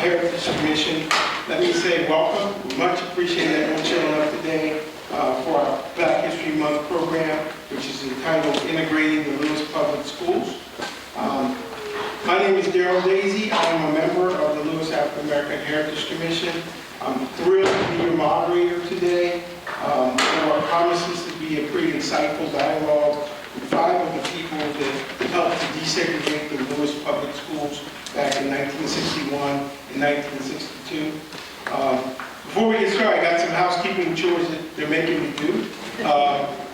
Heritage Commission. Let me say welcome. We much appreciate everyone showing up today for our Black History Month program, which is entitled Integrating the Lewes Public Schools. My name is Darryl Daisey. I am a member of the Lewes African American Heritage Commission. I'm thrilled to be your moderator today. Our promises to be a pretty insightful dialogue with 5 of the people that helped to desegregate the Lewes Public Schools back in 1961 and 1962. Before we get started, I got some housekeeping chores that they're making me do.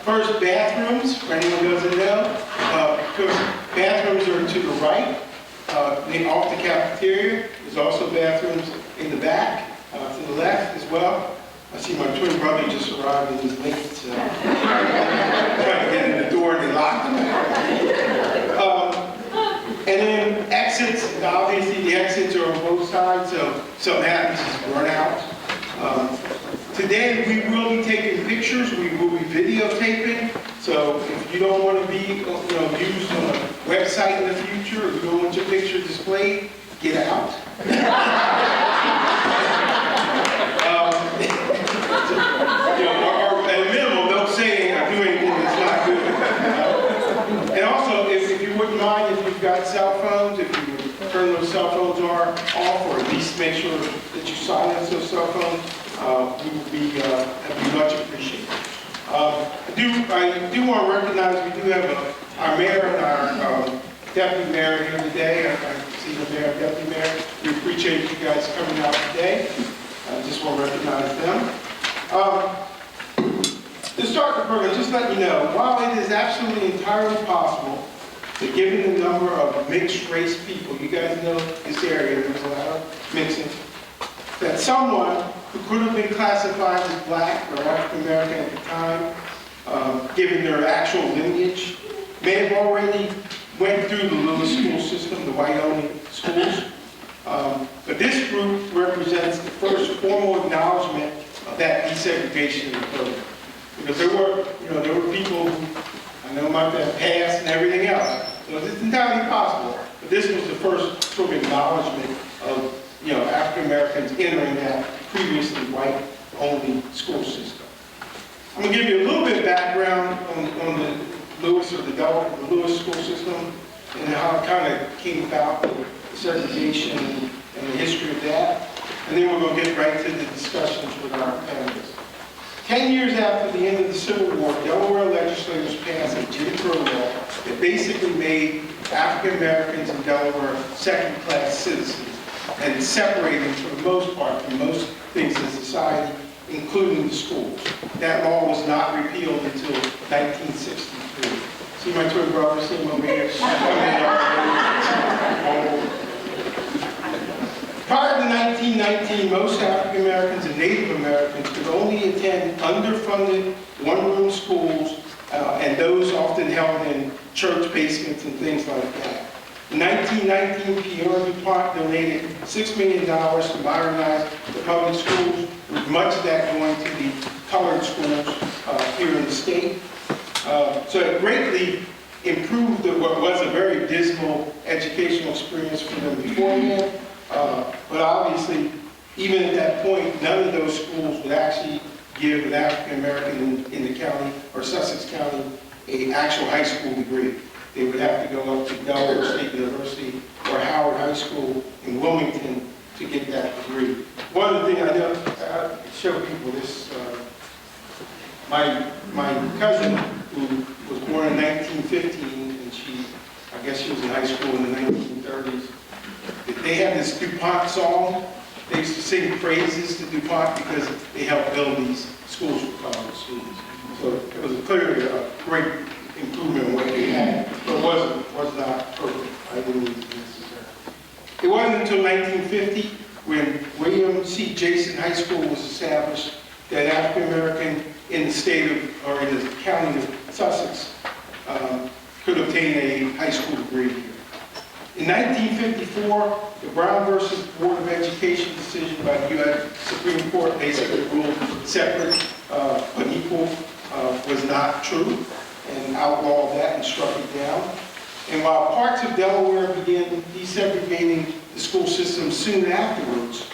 First, bathrooms, for anyone who doesn't know. Bathrooms are to the right, off the cafeteria. There's also bathrooms in the back, to the left as well. I see my twin brother just arrived and he's late, so trying to get in the door and they locked him. And then exits, obviously the exits are on both sides, so if something happens, just run out. Today we will be taking pictures, we will be videotaping, so if you don't want to be used on a website in the future, or you don't want your picture displayed, get out. Or at a minimum, don't say or do anything that's not good. And also, if you wouldn't mind, if you've got cell phones, if you turn those cell phones off, or at least make sure that you silence those cell phones, we would be much appreciated. I do want to recognize we do have our mayor and our deputy mayor here today. I see the mayor and deputy mayor. We appreciate you guys coming out today. I just want to recognize them. To start the program, just let you know, while it is absolutely entirely possible that given the number of mixed race people, you guys know this area, there's a lot of mixing, that someone who could have been classified as black or African American at the time, given their actual lineage, may have already went through the Lewes school system, the white-only schools. But this group represents the first formal acknowledgement of that desegregation in the program. Because there were people who, I know might have passed and everything else. So it's entirely possible. But this was the first sort of acknowledgement of African Americans entering that previously white-only school system. I'm going to give you a little bit of background on the Lewes or the Lewes school system and how it kind of came about, the segregation and the history of that. And then we're going to get right to the discussions with our panelists. 10 years after the end of the Civil War, Delaware legislators passed a Jim Crow law that basically made African Americans in Delaware second-class citizens and separated them for the most part from most things in society, including the schools. That law was not repealed until 1963. See my twin brother, see him over here? Prior to 1919, most African Americans and Native Americans could only attend underfunded one-room schools, and those often held in church basements and things like that. In 1919, Pierre DuPont donated $6 million to modernize the public schools, with much of that going to the colored schools here in the state. So it greatly improved what was a very dismal educational experience for them beforehand. But obviously, even at that point, none of those schools would actually give an African American in the county or Sussex County an actual high school degree. They would have to go up to Delaware State University or Howard High School in Wilmington to get that degree. One of the things I know, I show people this, my cousin, who was born in 1915, and I guess she was in high school in the 1930s, they had this DuPont song. They used to sing praises to DuPont because they helped build these schools for college students. So it was clearly a great improvement in what they had, but it was not perfect. I didn't think it was necessary. It wasn't until 1950 when William C. Jason High School was established that African American in the state of, or in the county of Sussex could obtain a high school degree here. In 1954, the Brown versus Board of Education decision by the U.S. Supreme Court basically ruled separate but equal was not true and outlawed that and struck it down. And while parts of Delaware began desegregating the the school system soon afterwards.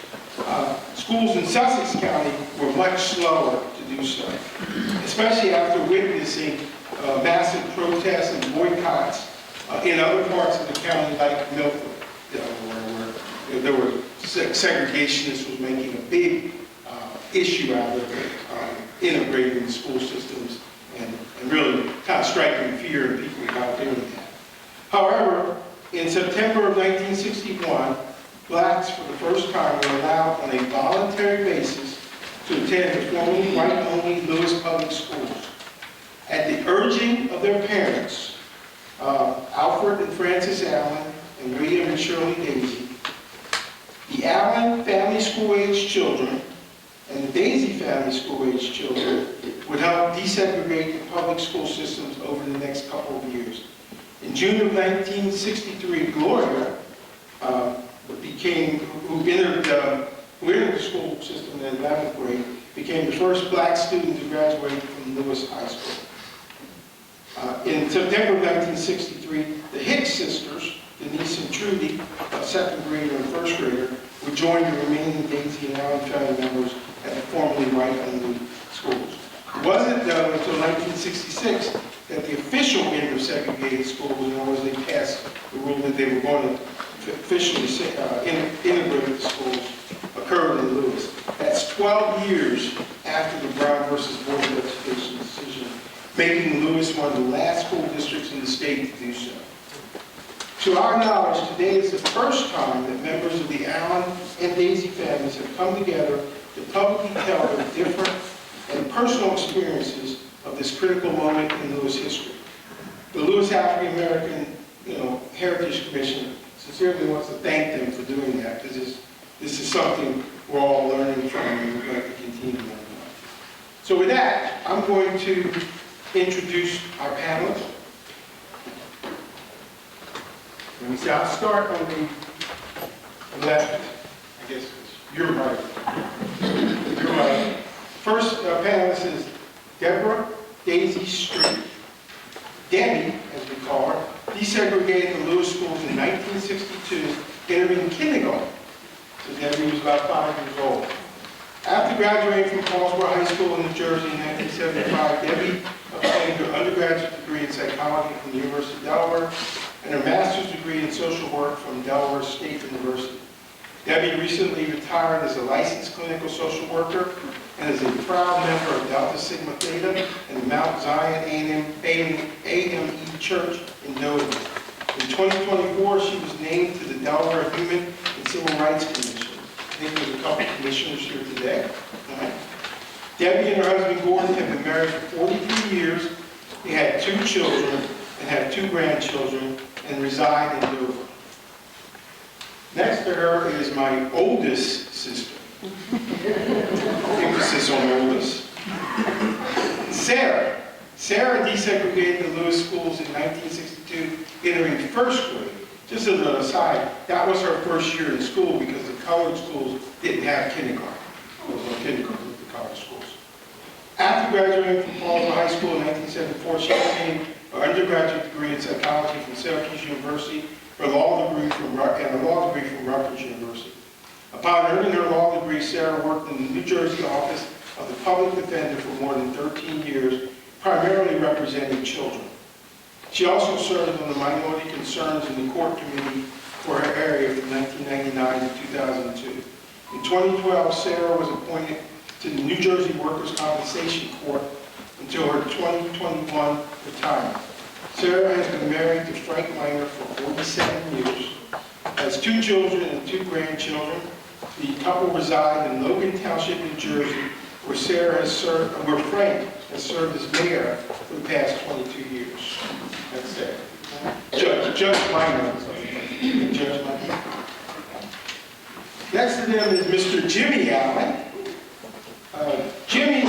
Schools in Sussex County were much slower to do so, especially after witnessing massive protests and boycotts in other parts of the county, like Milford, where there were segregationists was making a big issue out of integrating the school systems and really kind of striking fear in people about doing that. However, in September of 1961, blacks for the first time were allowed on a voluntary basis to attend the formerly white-only Lewes Public Schools. At the urging of their parents, Alfred and Frances Allen and William and Shirley Daisey, the Allen family school-age children and the Daisey family school-age children would help desegregate the public school systems over the next couple of years. In June of 1963, Gloria who entered the school system in 11th grade, became the first black student to graduate from Lewes High School. In September of 1963, the Hicks sisters, Denise and Trudy, a second grader and first grader, would join the remaining Daisey and Allen family members at the formerly white-only schools. It wasn't, though, until 1966 that the official end of segregated schools, in other words, they passed the rule that they were going to officially integrate the schools, occurred in Lewes. That's 12 years after the Brown versus Board of Education decision, making Lewes one of the last school districts in the state to do so. To our knowledge, today is the first time that members of the Allen and Daisey families have come together to publicly tell their different and personal experiences of this critical moment in Lewes history. The Lewes African American Heritage Commission sincerely wants to thank them for doing that, because this is something we're all learning from and we'd like to continue to learn from. So with that, I'm going to introduce our panelists. Let me see, I'll start on the left. I guess you're right. You're right. First panelist is Deborah Daisey Street. Debbie, as we call her, desegregated the Lewes schools in 1962, entering kindergarten. So Debbie was about 5 years old. After graduating from Paulsboro High School in New Jersey in 1975, Debbie obtained her undergraduate degree in psychology from the University of Delaware and her master's degree in social work from Delaware State University. Debbie recently retired as a licensed clinical social worker and is a proud member of Delta Sigma Theta and the Mount Zion AME Church in Dover. In 2024, she was named to the Delaware Human and Civil Rights Commission. I think there's a couple of commissioners here today. Right. Debbie and her husband Gordon have been married for 43 years. They had 2 children and have 2 grandchildren and reside in Dover. Next to her is my oldest sister. Emphasis on oldest. Sarah. Sarah desegregated the Lewes schools in 1962, entering 1st grade. Just as an aside, that was her first year in school because the colored schools didn't have kindergarten. There was no kindergarten with the colored schools. After graduating from Paulsboro High School in 1974, she obtained her undergraduate degree in psychology from Syracuse University, her law degree from Rutgers University. Upon earning her law degree, Sarah worked in the New Jersey office of the public defender for more than 13 years, primarily representing children. She also served on the Minority Concerns in the Court Committee for her area from 1999 to 2002. In 2012, Sarah was appointed to the New Jersey Workers' Compensation Court until her 2021 retirement. Sarah has been married to Frank Miner for 47 years, has 2 children and 2 grandchildren. The couple reside in Logan Township, New Jersey, where Frank has served as mayor for the past 22 years. That's it. Judge Miner. Judge Miner. Next to them is Mr. Jimmy Allen. Jimmy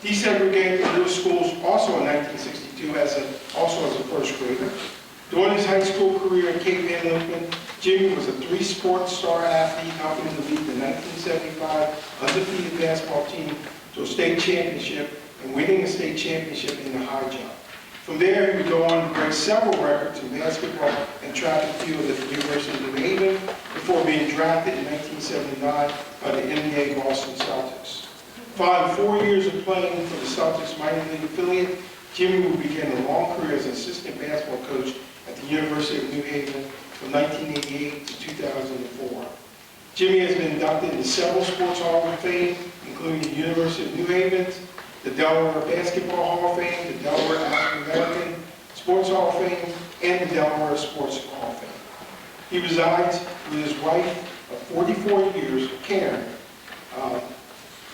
desegregated the Lewes schools also in 1962, also as a 1st grader. During his high school career in Cape Henlopen, Jimmy was a 3-sport star athlete, helping to lead the 1975 undefeated basketball team to a state championship and winning a state championship in the high jump. From there, he would go on to break several records in basketball and track and field at the University of New Haven before being drafted in 1979 by the NBA Boston Celtics. Following 4 years of playing for the Celtics minor league affiliate, Jimmy would begin a long career as an assistant basketball coach at the University of New Haven from 1988 to 2004. Jimmy has been inducted into several sports halls of fame, including the University of New Haven, the Delaware Basketball Hall of Fame, the Delaware African American Sports Hall of Fame, and the Delaware Sports Hall of Fame. He resides with his wife of 44 years, Karen,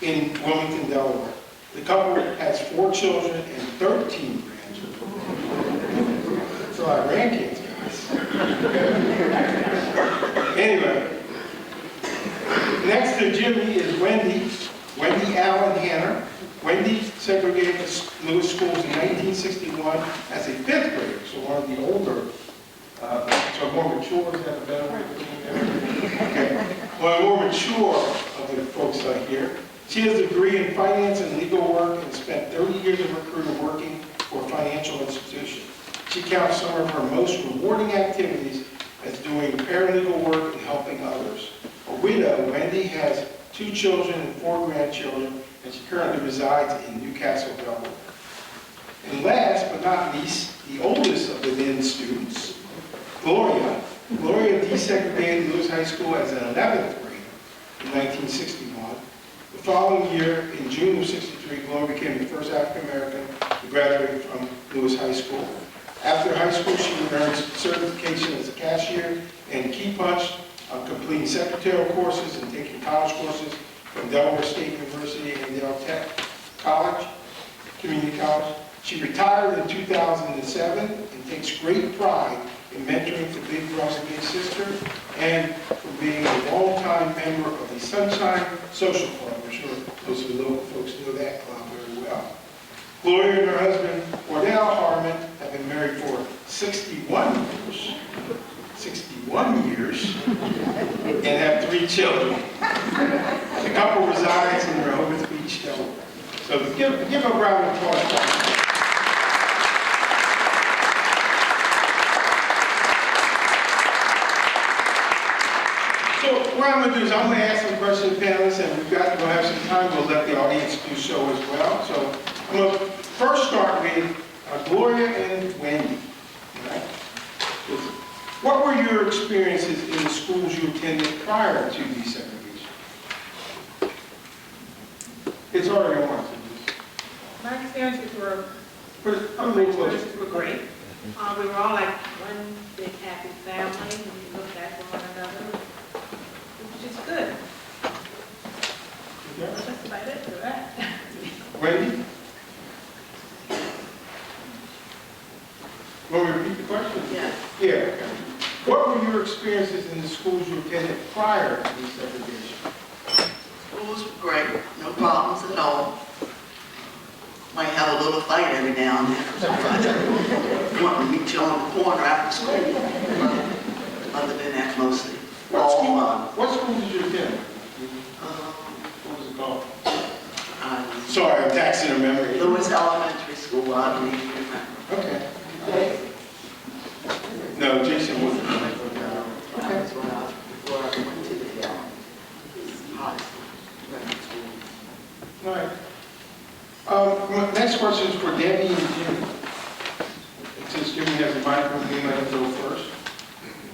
in Wilmington, Delaware. The couple has 4 children and 13 grandchildren. That's a lot of grandkids, guys. Anyway, next to Jimmy is Wendy Allen Hanner. Wendy segregated Lewes Schools in 1961 as a 5th grader, so one of the older, so more mature, is that a better way of putting it? Okay. One of the more mature of the folks here. She has a degree in finance and legal work and spent 30 years of her career working for a financial institution. She counts some of her most rewarding activities as doing paralegal work and helping others. A widow, Wendy has 2 children and 4 grandchildren, and she currently resides in Newcastle, Delaware. And last but not least, the oldest of the then students, Gloria. Gloria desegregated Lewes High School as an 11th grader in 1961. The following year, in June of '63, Gloria became the first African American to graduate from Lewes High School. After high school, she earned certification as a cashier and key punch, completing secretarial courses and taking college courses from Delaware State University and Yale Tech College, Community College. She retired in 2007 and takes great pride in mentoring for big brother, big sister, and for being a longtime member of the Sunshine Social Club. I'm sure those of the local folks know that club very well. Gloria and her husband, Harmon, have been married for 61 years. 61 years, and have 3 children. The couple resides in Rehoboth Beach, Delaware. So give a round of applause. So what I'm going to do is I'm going to ask some questions to the panelists, and we'll have some time. We'll let the audience do so as well. So I'm going to first start with Gloria and Wendy. Right? What were your experiences in the schools you attended prior to desegregation? It's already on. My experiences were great. We were all like one big happy family, and we looked after one another, which is good. Yeah. That's about it for that. Wendy? Want me to repeat the question? Yeah. Yeah, okay. What were your experiences in the schools you attended prior to desegregation? Schools were great, no problems at all. Might have a little fight every now and then. Want to meet you on the corner after school. Other than that, mostly. What school did you attend? What was it called? Sorry, I'm taxing her memory. Lewes Elementary School, I believe you remember. Okay. No, Jason wasn't. That's when I went to the high school. All right. My next question is for Debbie and Jimmy. Since Jimmy has a microphone, we let him go first.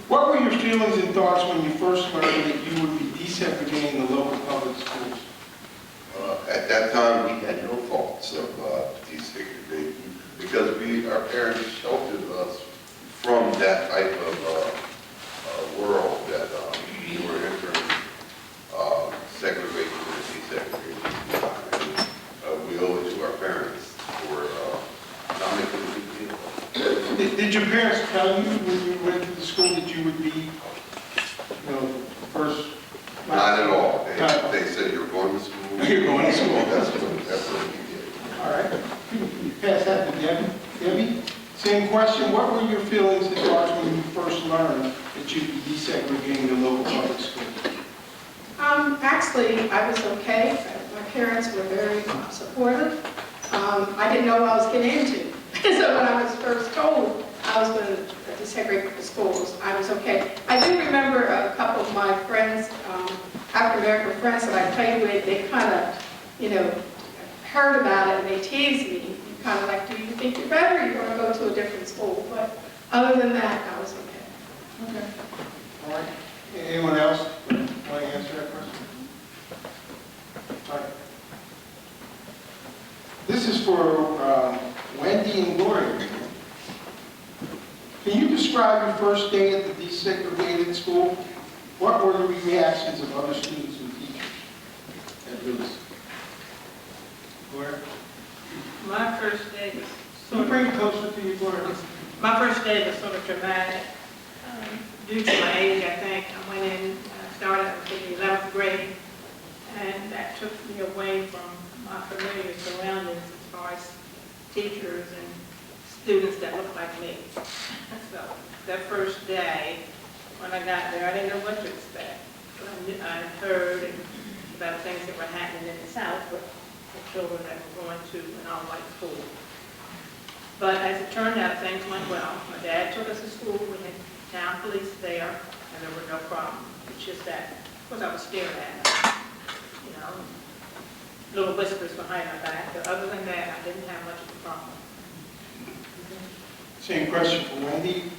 What were your feelings and thoughts when you first learned that you would be desegregating the local public schools? At that time, we had no thoughts of desegregating because our parents sheltered us from that type of world that we were entering segregation and desegregation. We owe it to our parents for not making a big deal. Did your parents tell you when you went to the school that you would be, first? Not at all. They said, you're going to school. You're going to school. That's what we did. All right. Pass that to Debbie. Debbie, same question. What were your feelings and thoughts when you first learned that you'd be desegregating the local public school? Actually, I was okay. My parents were very supportive. I didn't know what I was getting into. So when I was first told I was going to desegregate the schools, I was okay. I do remember a couple of my friends, African-American friends that I played with, they kind of, heard about it and they teased me. Kind of like, do you think you're better? Or you want to go to a different school? But other than that, I was okay. Okay. All right. Anyone else want to answer that question? All right. This is for Wendy and Gloria. Can you describe your first day at the desegregated school? What were the reactions of other students and teachers at Lewes? Gloria? My first day was Can you bring it closer to you, Gloria? My first day was sort of dramatic. Due to my age, I think, I went in, started in the 11th grade, and that took me away from my familiar surroundings as far as teachers and students that looked like me. So that first day, when I got there, I didn't know what to expect. I heard about things that were happening in the South with the children that were going to an all-white school. But as it turned out, things went well. My dad took us to school. We had town police there, and there were no problems. It's just that, of course, I was stared at, little whispers behind my back. But other than that, I didn't have much of a problem. Same question for Wendy.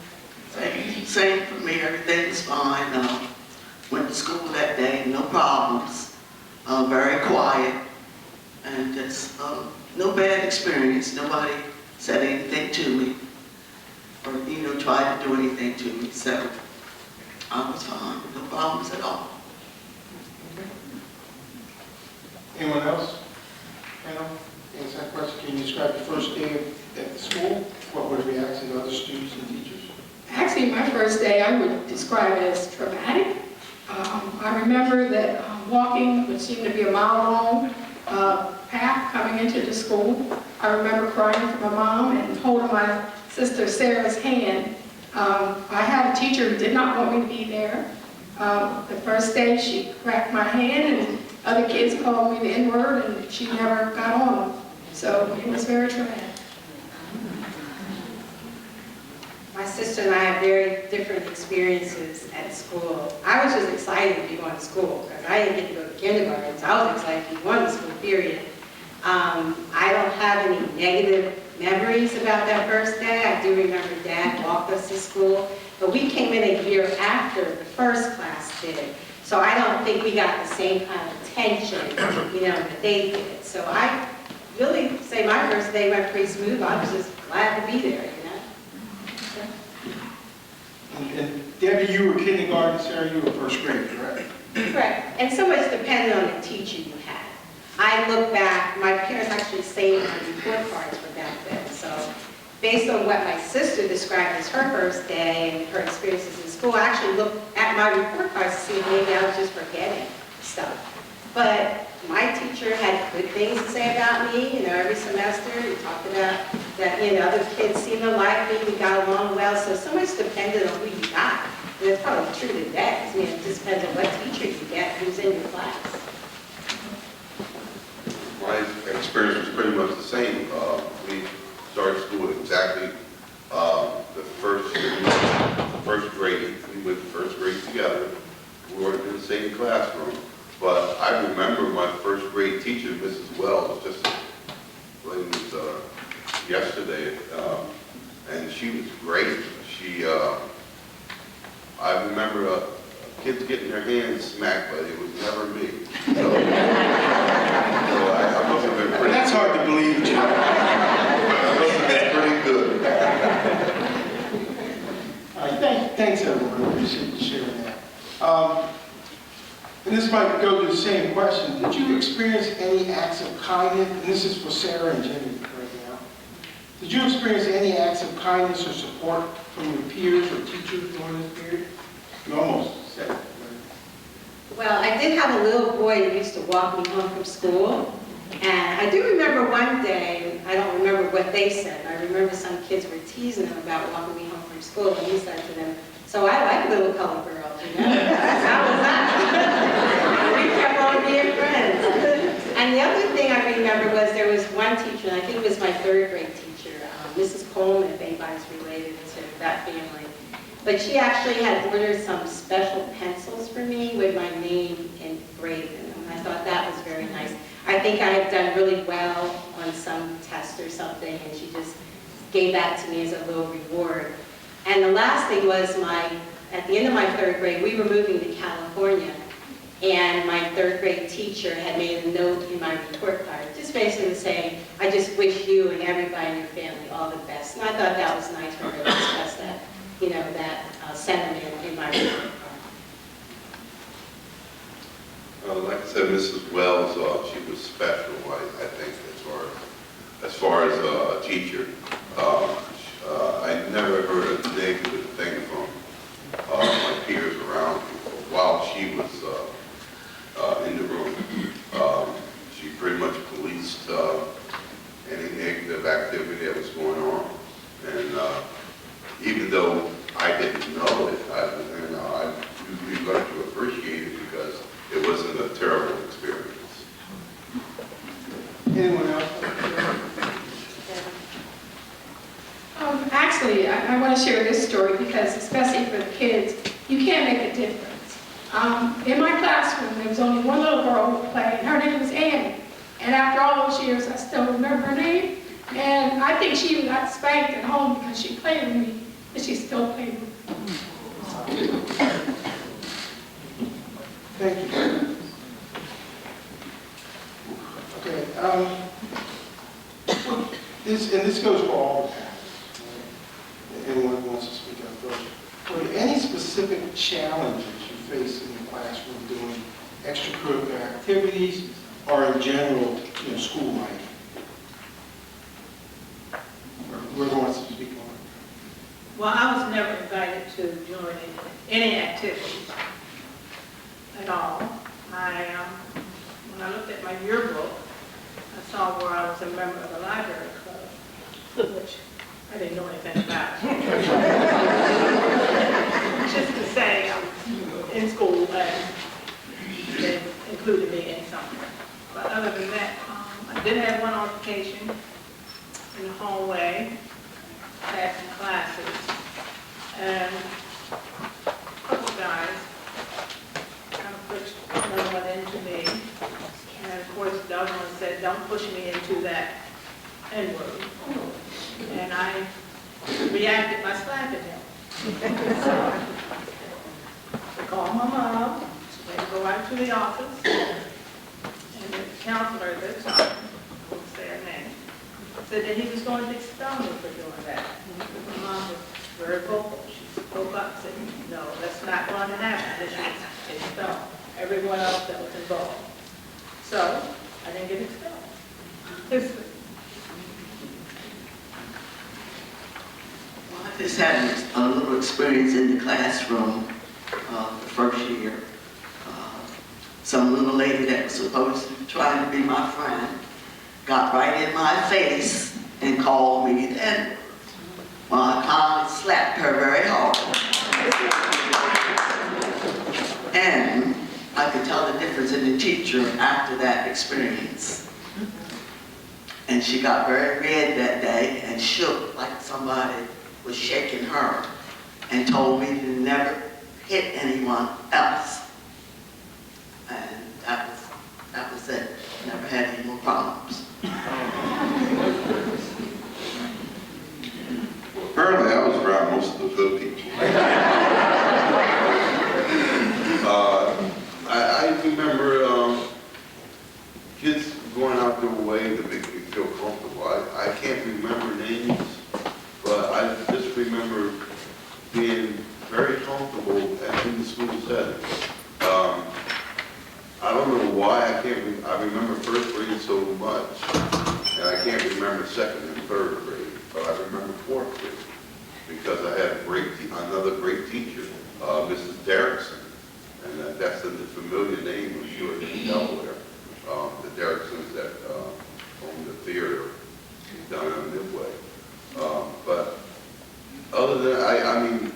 Same for me, everything was fine. Went to school that day, no problems. Very quiet, and just no bad experience. Nobody said anything to me, or tried to do anything to me. So I was fine, no problems at all. Anyone else? Answer that question. Can you describe the first day at the school? What were the reactions of other students and teachers? Actually, my first day I would describe it as traumatic. I remember that walking what seemed to be a mile-long path coming into the school. I remember crying for my mom and holding my sister Sarah's hand. I had a teacher who did not want me to be there. The first day she cracked my hand and other kids called me the N-word and she never got on them. So it was very traumatic. My sister and I have very different experiences at school. I was just excited to be going to school because I didn't get to go to kindergarten, so I was excited to be going to school, period. I don't have any negative memories about that first day. I do remember Dad walked us to school, but we came in a year after the first class did. So I don't think we got the same kind of attention, that they did. So I really say my first day went pretty smooth. I was just glad to be there, And Debbie, you were kindergarten, Sarah, you were first grade, correct? Correct. And so much depended on the teacher you had. I look back, my parents actually saved my report cards for back then. So based on what my sister described as her first day and her experiences in school, I actually looked at my report cards to see if maybe I was just forgetting stuff. But my teacher had good things to say about me, every semester. He talked about that, other kids seemed to like me, we got along well. So much depended on who you got. And it's probably true today. It just depends on what teacher you get, who's in your class. My experience was pretty much the same. We started school at exactly the first grade. We went to first grade together. We weren't in the same classroom. But I remember my first grade teacher, Mrs. Wells, just like it was yesterday, and she was great. I remember kids getting their hands smacked, but it was never me. So I must have been pretty. That's hard to believe, John. I must have been pretty good. All right, thanks everyone. I appreciate you sharing that. And this might go to the same question. Did you experience any acts of kindness? And this is for Sarah and Jimmy right now. Did you experience any acts of kindness or support from your peers or teachers during this period? You almost said it. Well, I did have a little boy who used to walk me home from school. And I do remember one day, I don't remember what they said, I remember some kids were teasing him about walking me home from school, and he said to them, "So I like little colored girls, How was that?" We kept on being friends. And the other thing I remember was there was one teacher, and I think it was my third grade teacher, Mrs. Coleman, if anybody's related to that family. But she actually had ordered some special pencils for me with my name engraved in them. I thought that was very nice. I think I had done really well on some test or something, and she just gave that to me as a little reward. And the last thing was at the end of my 3rd grade, we were moving to California, and my 3rd grade teacher had made a note in my report card, just basically saying, I just wish you and everybody in your family all the best. And I thought that was nice for her to express that, that sentiment in my report card. Like I said, Mrs. Wells, she was special, I think, as far as a teacher. I never heard a negative thing from my peers around while she was in the room. She pretty much policed any negative activity that was going on. And even though I didn't know it, I really learned to appreciate it because it wasn't a terrible experience. Anyone else? Actually, I want to share this story because, especially for the kids, you can make a difference. In my classroom, there was only one little girl who played, and her name was Annie. And after all those years, I still remember her name. And I think she even got spanked at home because she played with me, and she still played with me. Thank you. Okay. This goes for all the parents. Anyone who wants to speak up first. Are there any specific challenges you face in the classroom doing extracurricular activities or in general, school life? Or whoever wants to speak on it. Well, I was never invited to join any activities at all. When I looked at my yearbook, I saw where I was a member of the library club, which I didn't know anything about. Just to say I'm in school and they included me in something. But other than that, I did have one altercation in the hallway, had some classes, and a couple guys kind of pushed another one into me. And of course, the other one said, don't push me into that N-word. And I reacted by slapping him. So I called my mom, she had to go out to the office, and the counselor at the time, I won't say her name, said that he was going to expel me for doing that. My mom was very vocal. She spoke up and said, no, that's not going to happen. This is expel everyone else that was involved. So I didn't get expelled. I just had a little experience in the classroom the first year. Some little lady that was supposed to try to be my friend got right in my face and called me the N-word. Well, I kindly slapped her very hard. And I could tell the difference in the teacher after that experience. And she got very red that day and shook like somebody was shaking her and told me to never hit anyone else. And that was it. Never had any more problems. Apparently, I was around most of the good people. I remember kids going out their way to make me feel comfortable. I can't remember names, but I just remember being very comfortable in the school setting. I don't know why I remember first grade so much, and I can't remember second and third grade, but I remember fourth grade because I had another great teacher, Mrs. Darryl, and that's a familiar name, I'm sure, in Delaware. The Darrysons that own the theater down in Midway. But other than that, I mean,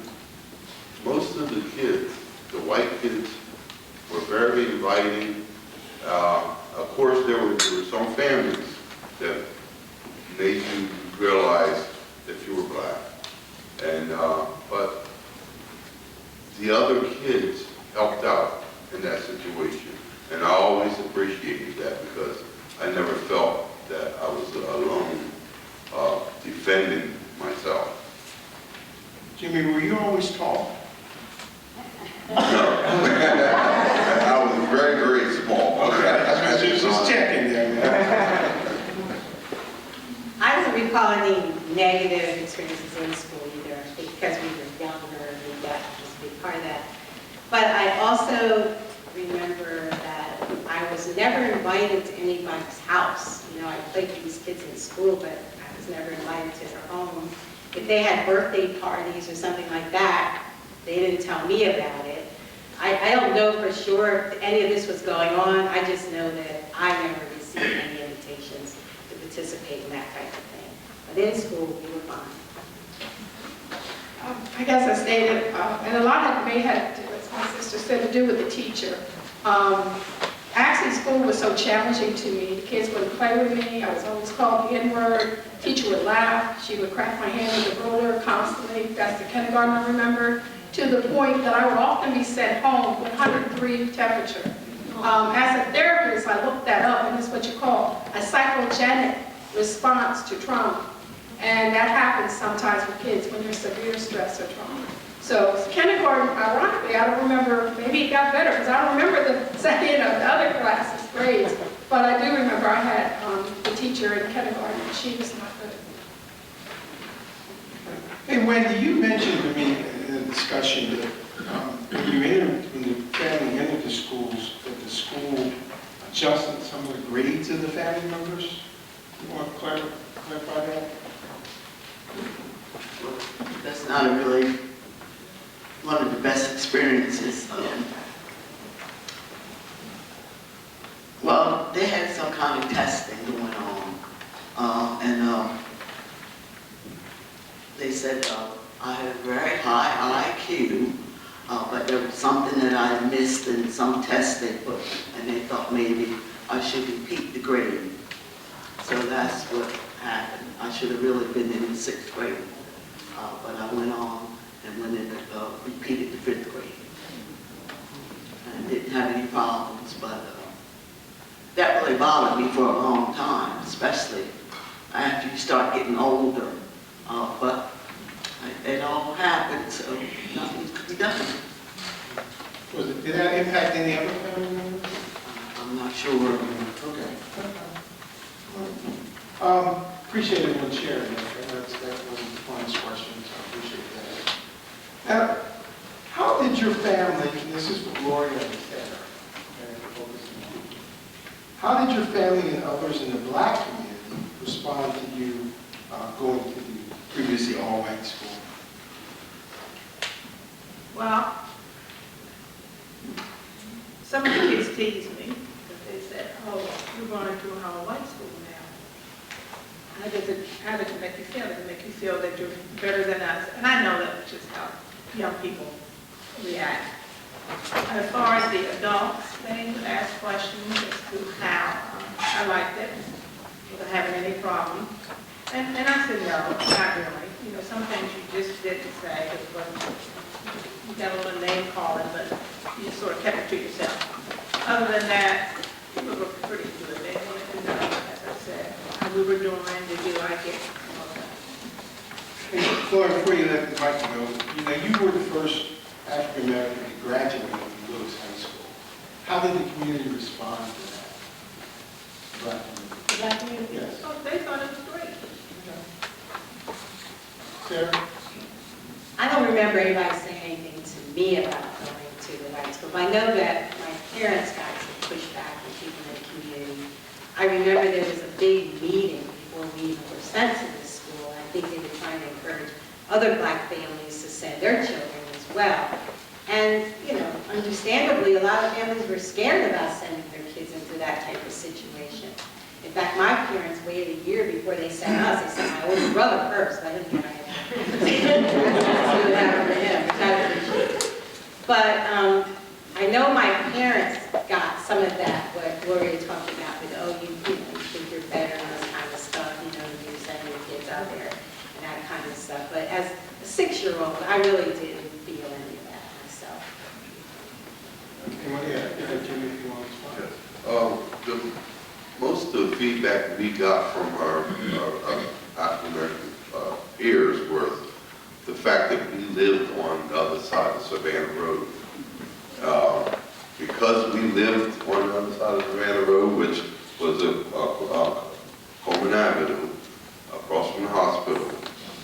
most of the kids, the white kids, were very inviting. Of course, there were some families that made you realize if you were black. And, but the other kids helped out in that situation. And I always appreciated that because I never felt that I was alone defending myself. Jimmy, were you always tall? No. I was very, very small. Okay, I was just checking there, man. I don't recall any negative experiences in school either, because we were younger and that was just a big part of that. But I also remember that I was never invited to anybody's house. You know, I played with these kids in school, but I was never invited to their home. If they had birthday parties or something like that, they didn't tell me about it. I don't know for sure if any of this was going on. I just know that I never received any invitations to participate in that type of thing. But in school, we were fine. I guess I stated, and a lot of it may have, as my sister said, to do with the teacher. Actually, school was so challenging to me. The kids wouldn't play with me. I was always called the N-word. Teacher would laugh. She would crack my hand with a ruler constantly. That's the kindergarten I remember. To the point that I would often be sent home with 103 temperature. As a therapist, I looked that up, and it's what you call a psychogenic response to trauma. And that happens sometimes with kids when there's severe stress or trauma. So kindergarten, ironically, I don't remember, maybe it got better, because I don't remember the second of the other classes, grades. But I do remember I had the teacher in kindergarten, and she was not good. Hey, Wendy, you mentioned to me in the discussion that when the family entered the schools, that the school adjusted some of the grades of the family members. You want to clarify that? That's not really one of the best experiences. Well, they had some kind of testing going on, and they said I had a very high IQ, but there was something that I missed in some test they put, and they thought maybe I should repeat the grade. So that's what happened. I should have really been in the 6th grade, but I went on and went in and repeated the 5th grade. And didn't have any problems, but that really bothered me for a long time, especially after you start getting older. But it all happened, so nothing could be done. Did that impact any other family members? I'm not sure. Okay. Appreciate everyone sharing that. That was the honest question, so I appreciate that. Now, how did your family, and this is for Gloria and Deborah, how did your family and others in the black community respond to you going to the previously all-white school? Well, some of the kids teased me because they said, "Oh, you're going to an all-white school now. How does it make you feel? Does it make you feel that you're better than us?" And I know that's just how young people react. And as far as the adults, they would ask questions as to how I liked it, without having any problem. And I said, no, not really. You know, some things you just didn't say. It wasn't, you got a little name calling, but you just sort of kept it to yourself. Other than that, people were pretty good. They wanted to know, as I said, how we were doing, did you like it? Gloria, before you let the mic go, you were the first African American to graduate from Lewes High School. How did the community respond to that? Black community. The black community? Yes. Oh, they thought it was great. Sarah? I don't remember anybody saying anything to me about going to the white school. But I know that my parents got some pushback from people in the community. I remember there was a big meeting before we even were sent to this school. I think they were trying to encourage other black families to send their children as well. And, you know, understandably, a lot of families were scared about sending their kids into that type of situation. In fact, my parents waited a year before they sent us. They sent my older brother first, let him get out. See what happened to him, which I appreciate. But I know my parents got some of that, what Gloria talked about, with, oh, you think you're better and this kind of stuff, you know, you're sending your kids out there, and that kind stuff, but as a 6-year-old, I really didn't feel any of that myself. Anyone, yeah, Jimmy, if you want to respond. Most of the feedback we got from our African-American peers were the fact that we lived on the other side of Savannah Road. Because we lived on the other side of Savannah Road, which was a Coleman Avenue, across from the hospital,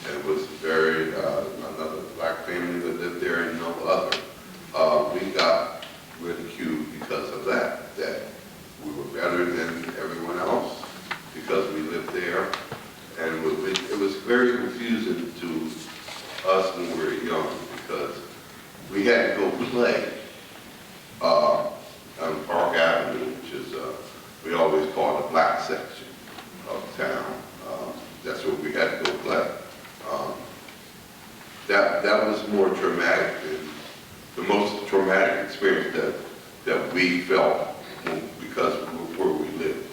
and it was very, another black family that lived there and no other. We got ridiculed because of that we were better than everyone else because we lived there. And it was very confusing to us when we were young because we had to go play on Park Avenue, which is, we always call it the black section of town. That's where we had to go play. That was more traumatic than the most traumatic experience that we felt because of where we lived.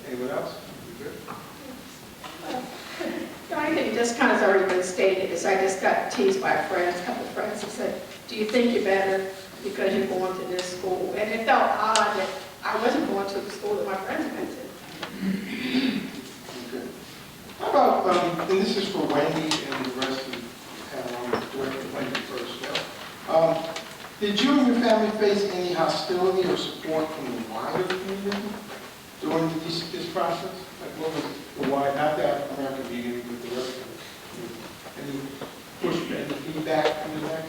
Anyone else? You good? I think just kind of already been stated, is I just got teased by a couple of friends, and said, do you think you're better because you're going to this school? And it felt odd that I wasn't going to the school that my friends went to. Okay. How about, and this is for Wendy and the rest of the panel, I'm directing Wendy first. Did you and your family face any hostility or support from the wider community during this process? Like what was the wide, not the African American community, but the rest of the community? Any pushback, any feedback from the back?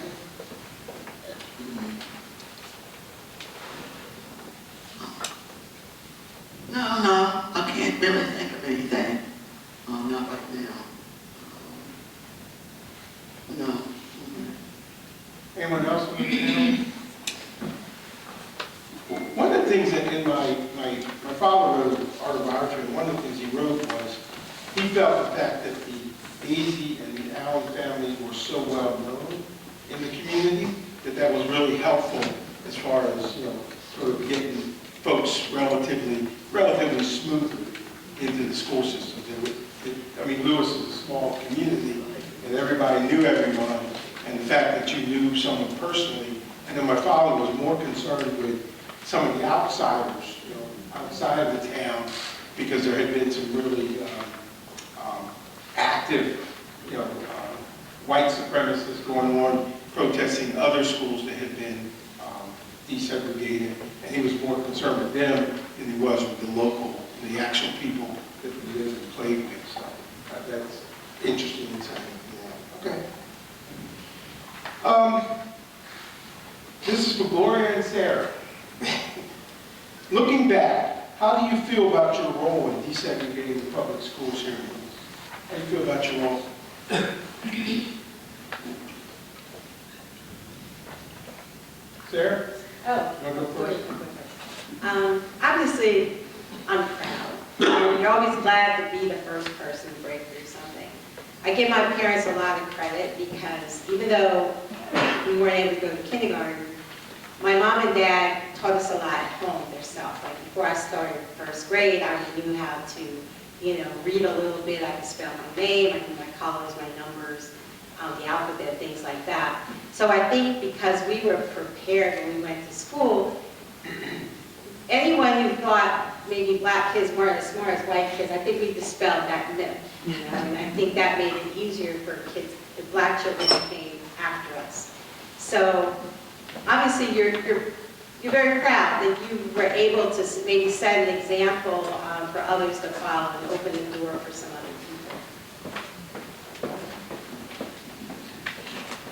No, I can't really think of anything. Not right now. No. Anyone else on the panel? One of the things that in my father wrote Art of Our Trade, one of the things he wrote was he felt the fact that the Daisey and the Allen families were so well known in the community that was really helpful as far as, sort of getting folks relatively smoothly into the school system. I mean, Lewes is a small community and everybody knew everyone, and the fact that you knew someone personally. And then my father was more concerned with some of the outsiders, outside of the town, because there had been some really active, white supremacists going on, protesting other schools that had been desegregated. And he was more concerned with them than he was with the local, the actual people that we lived and played with. So that's interesting insight. Okay. This is for Gloria and Sarah. Looking back, how do you feel about your role in desegregating the public schools here in Lewes? How do you feel about your role? Sarah? Oh. You want to go first? Obviously, I'm proud. And you're always glad to be the first person to break through something. I give my parents a lot of credit because even though we weren't able to go to kindergarten, my mom and dad taught us a lot at home themselves. Like before I started first grade, I already knew how to, read a little bit. I could spell my name, I knew my colors, my numbers, the alphabet, things like that. So I think because we were prepared when we went to school, anyone who thought maybe black kids weren't as smart as white kids, I think we dispelled that myth. And I think that made it easier for kids, the black children who came after us. So obviously you're very proud that you were able to maybe set an example for others to follow and open the door for some other people.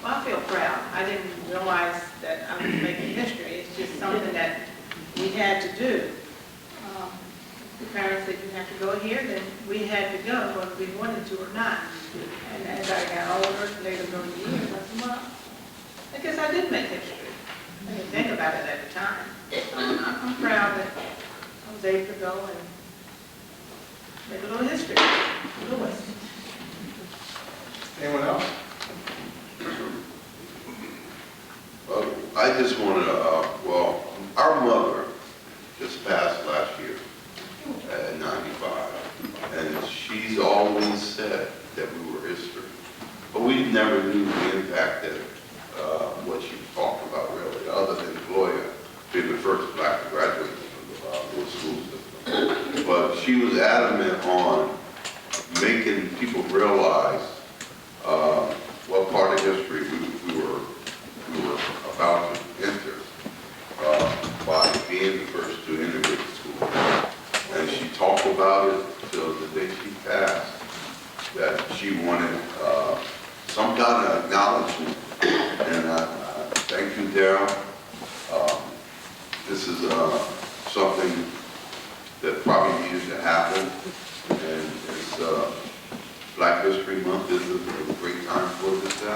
Well, I feel proud. I didn't realize that I was making history. It's just something that we had to do. The parents said you have to go here, then we had to go whether we wanted to or not. And as I got older, later those years, I said, well, I guess I did make history. I didn't think about it at the time. I'm proud that I was able to go and make a little history. Lewes. Anyone else? I just want to, our mother just passed last year at 95.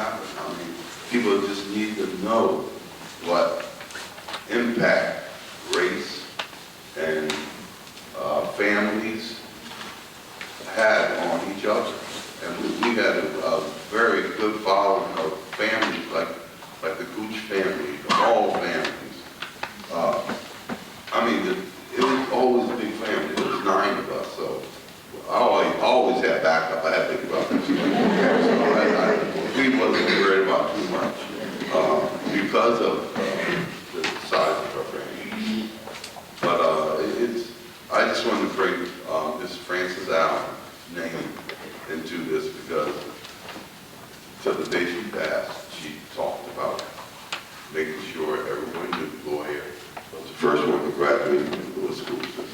happen. I mean, people just need to know what impact race and families had on each other. And we had a very good following of families like the Gooch family, the Hall families. I mean, it was always a big family. There was 9 of us, so I always had backup. I had to think about this. So we wasn't worried about too much because of the size of our family. But I just wanted to bring Miss Frances Allen's name into this because till the day she passed, she talked about making sure everyone knew Gloria was the first one to graduate from the Lewes School System.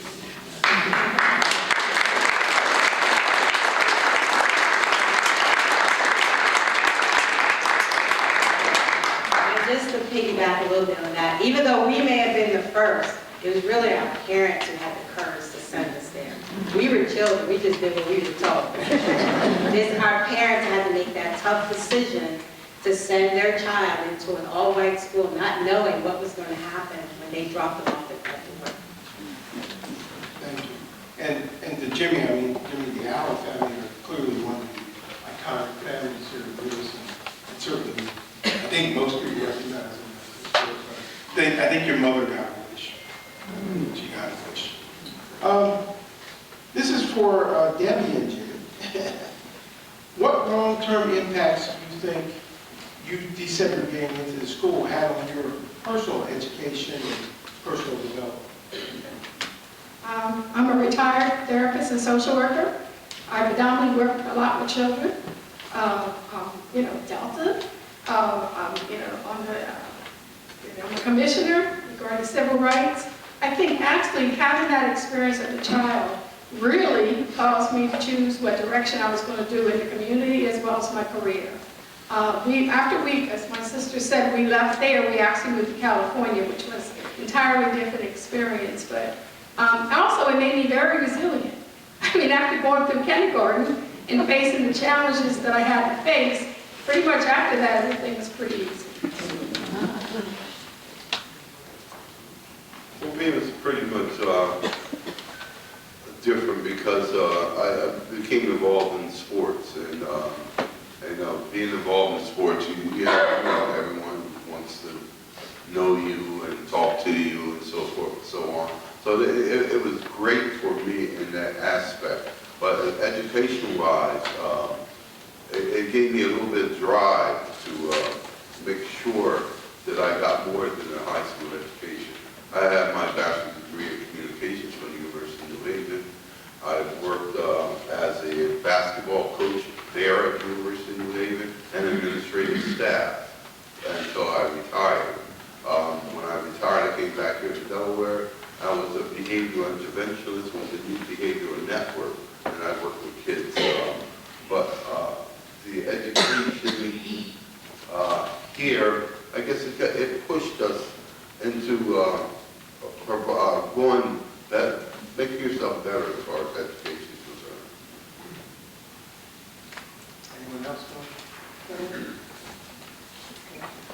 Just to piggyback a little bit on that, even though we may have been the first, it was really our parents who had the courage to send us there. We were children, we just did what we were told. Our parents had to make that tough decision to send their child into an all-white school, not knowing what was going to happen when they dropped them off at the work. Thank you. And to Jimmy, I mean, Jimmy, the Allen family are clearly one of the iconic families here in Lewes, and certainly, I think most people recognize them. I think your mother got a wish. She got a wish. This is for Debbie and Jimmy. What long-term impacts do you think you desegregating into the school had on your personal education and personal development? I'm a retired therapist and social worker. I predominantly work a lot with children, Delta. I'm a commissioner regarding civil rights. I think actually having that experience as a child really caused me to choose what direction I was going to do in the community as well as my career. After we, as my sister said, we left there, we actually moved to California, which was an entirely different experience, but also it made me very resilient. I mean, after going through kindergarten and facing the challenges that I had to face, pretty much after that, everything was pretty easy. For me, it was pretty much different because I became involved in sports, and being involved in sports, everyone wants to know you and talk to you and so forth and so on. So it was great for me in that aspect. But education-wise, it gave me a little bit of drive to make sure that I got more than a high school education. I have my bachelor's degree in communications from the University of New England. I've worked as a basketball coach there at the University of New England and administrative staff until I retired. When I retired, I came back here to Delaware. I was a behavioral interventionist with the Youth Behavioral Network, and I worked with kids. But the education here, I guess it pushed us into going that, making yourself better as far as education is concerned. Anyone else?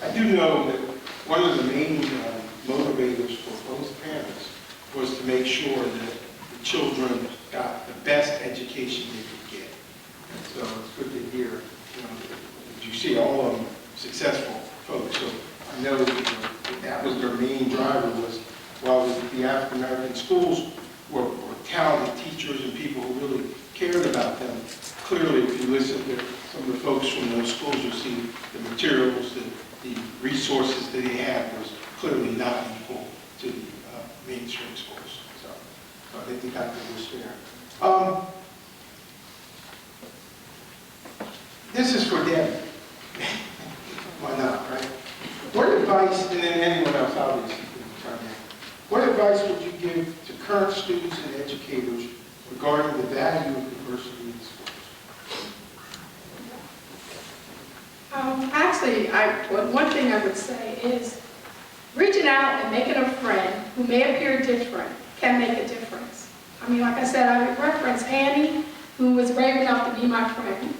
I do know that one of the main motivators for both parents was to make sure that the children got the best education they could get. And so it's good to hear, that you see all of them successful folks. So I know that was their main driver, was while the African American schools were talented teachers and people who really cared about them. Clearly, if you listen to some of the folks from those schools, you'll see the materials, the resources that they had was clearly not equal to the mainstream schools. So I think they got the wish there. This is for Debbie. Why not, right? What advice, and then anyone else obviously can chime in. What advice would you give to current students and educators regarding the value of diversity in schools? Actually, one thing I would say is reaching out and making a friend who may appear different can make a difference. I mean, like I said, I would reference Annie, who was brave enough to be my friend.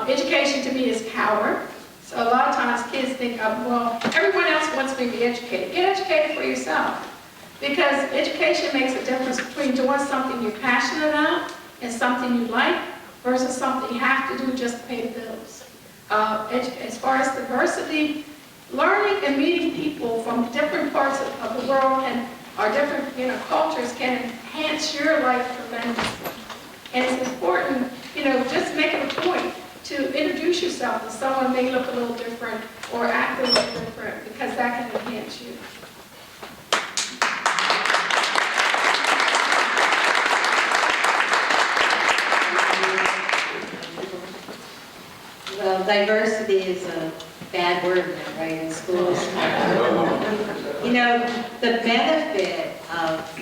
Education to me is power. So a lot of times kids think, well, everyone else wants me to be educated. Get educated for yourself. Because education makes a difference between doing something you're passionate about and something you like versus something you have to do just to pay the bills. As far as diversity, learning and meeting people from different parts of the world and our different cultures can enhance your life tremendously. And it's important, just make it a point to introduce yourself to someone may look a little different or act a little different, because that can enhance you. Well, diversity is a bad word now, right, in schools. The benefit of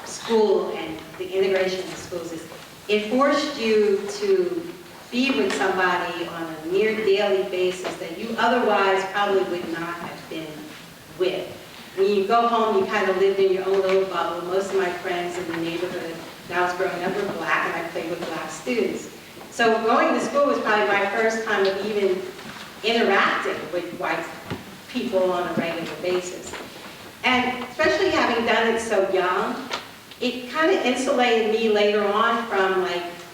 school and the integration of schools is it forced you to be with somebody on a near daily basis that you otherwise probably would not have been with. When you go home, you kind of lived in your own little bubble. Most of my friends in the neighborhood when I was growing up were black, and I played with black students. So going to school was probably my first time of even interacting with white people on a regular basis. And especially having done it so young, it kind of insulated me later on from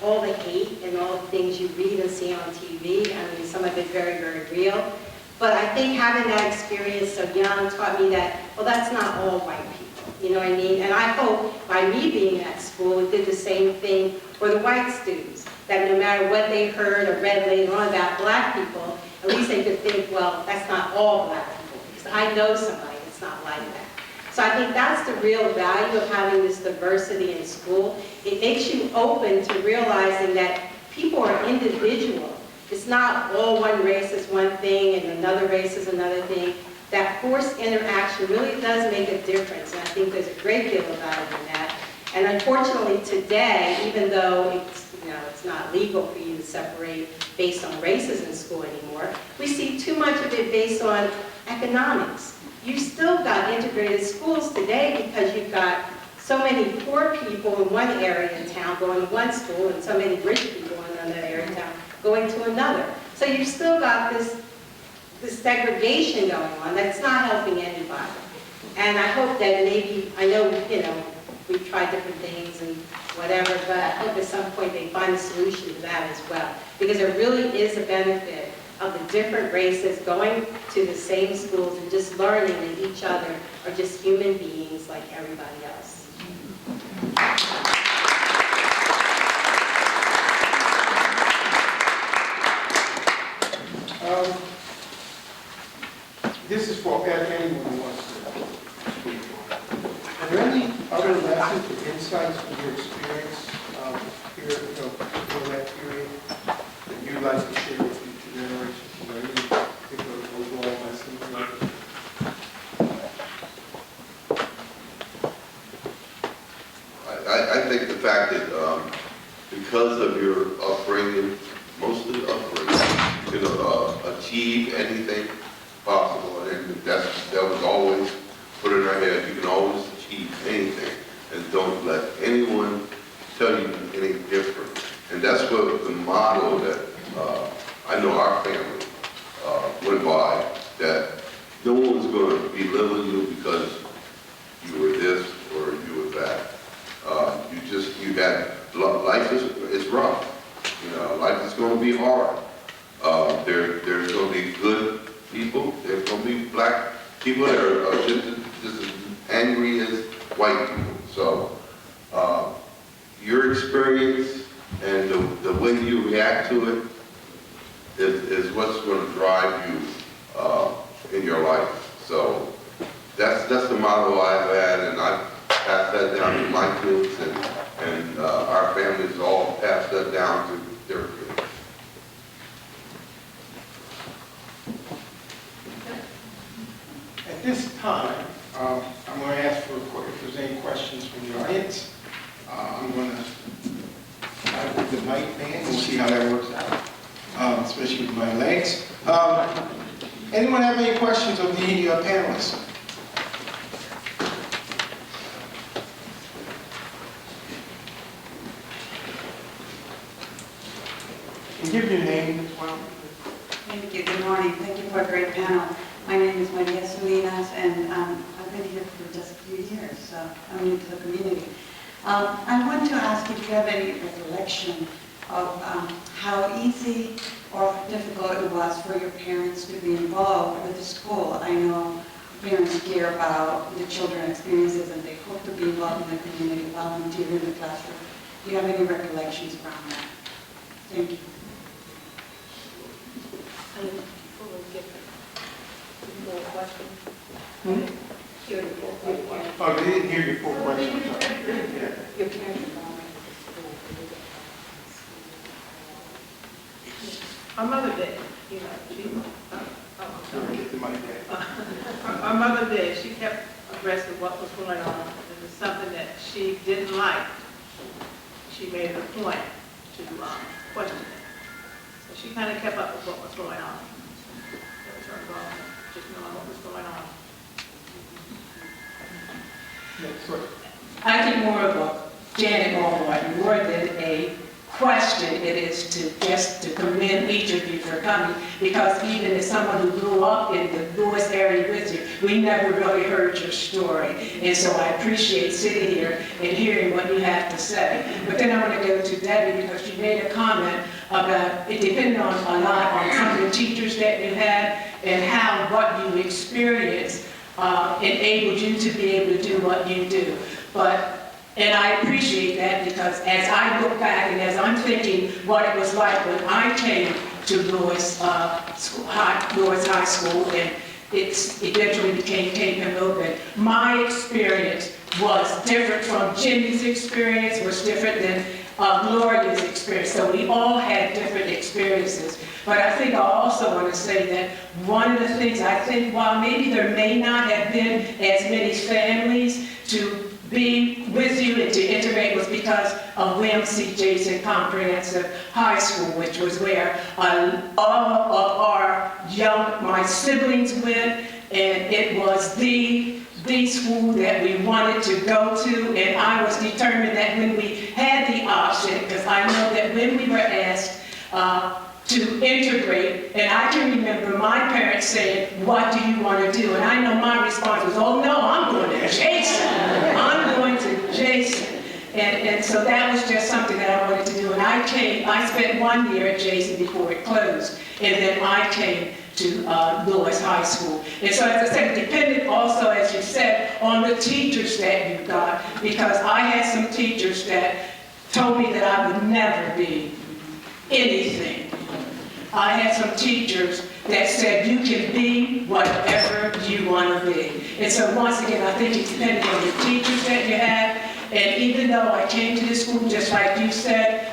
all the hate and all the things you read and see on TV. I mean, some of it very, very real. But I think having that experience so young taught me that, well, that's not all white people. You know what I mean? And I hope by me being at school, it did the same thing for the white students. That no matter what they heard or read later on about black people, at least they could think, well, that's not all black people, because I know somebody that's not like that. So I think that's the real value of having this diversity in school. It makes you open to realizing that people are individual. It's not all one race is one thing and another race is another thing. That forced interaction really does make a difference, and I think there's a great deal of value in that. And unfortunately today, even though it's not legal for you to separate based on races in school anymore, we see too much of it based on economics. You've still got integrated schools today because you've got so many poor people in one area in town going to one school and so many rich people in another area in town going to another. So you've still got this segregation going on that's not helping anybody. And I hope that maybe, I know, we've tried different things and whatever, but I hope at some point they find a solution to that as well. Because there really is a benefit of the different races going to the same schools and just learning that each other are just human beings like everybody else. This is for anyone who wants to speak. Are there any other lessons or insights from your experience here for that period that you'd like to share with future generations? Are there any particular overall lessons? I think the fact that because of your upbringing, most of the upbringing, you can achieve anything possible, and that was always put in our head. You can always achieve anything, and don't let anyone tell you any different. And that's what the motto that I know our family went by, that no one's going to belittle you because you were this or you were that. Life is rough. Life is going to be hard. There's going to be good people. There's going to be black people that are just as angry as white people. So your experience and the way you react to it is what's going to drive you in your life. So that's the motto I've had, and I've passed that down to my kids, and our families all passed that down to their kids. At this time, I'm going to ask for if there's any questions from the audience. I'm going to start with the mic man. We'll see how that works out, especially with my legs. Anyone have any questions of the panelists? And give your name as well. Thank you. Good morning. Thank you for a great panel. My name is Wendy, and I've been here for just a few years, so I'm new to the community. I want to ask if you have any recollection of how easy or difficult it was for your parents to be involved with the school. I know parents care about the children's experiences and they hope to be involved in the community, volunteer in the classroom. Do you have any recollections from that? Thank you. More questions? Oh, they didn't hear your full question. Yeah. Your parents are Our mother did, you know, she, Get the money back. our mother did, she kept abreast of what was going on. If it was something that she didn't like, she made it a point to question it. So she kind of kept up with what was going on. That was her involvement, just knowing what was going on. Next question. I think more of a Janet Allward, more than a question, it is to just to commend each of you for coming, because even as someone who grew up in the Lewes area with you, we never really heard your story. And so I appreciate sitting here and hearing what you have to say. But then I want to go to Debbie, because she made a comment about it depended on a lot on some of the teachers that you had and how what you experienced enabled you to be able to do what you do. And I appreciate that, because as I look back and as I'm thinking what it was like when I came to Lewes High School, and it eventually became Cape and Open, my experience was different from Jimmy's experience, was different than Gloria's experience. So we all had different experiences. But I think I also want to say that one of the things I think, while maybe there may not have been as many families to be with you and to integrate, was because of WMC Jason Comprehensive High School, which was where all of my siblings went, and it was the school that we wanted to go to, and I was determined that when we had the option, because I know that when we were asked to integrate, and I can remember my parents saying, what do you want to do? And I know my response was, oh no, I'm going to Jason. I'm going to Jason. And so that was just something that I wanted to do. And I spent 1 year at Jason before it closed. And then I came to Lewes High School. And so as I said, it depended also, as you said, on the teachers that you got, because I had some teachers that told me that I would never be anything. I had some teachers that said you can be whatever you want to be. And so once again, I think it depended on the teachers that you had. And even though I came to this school, just like you said,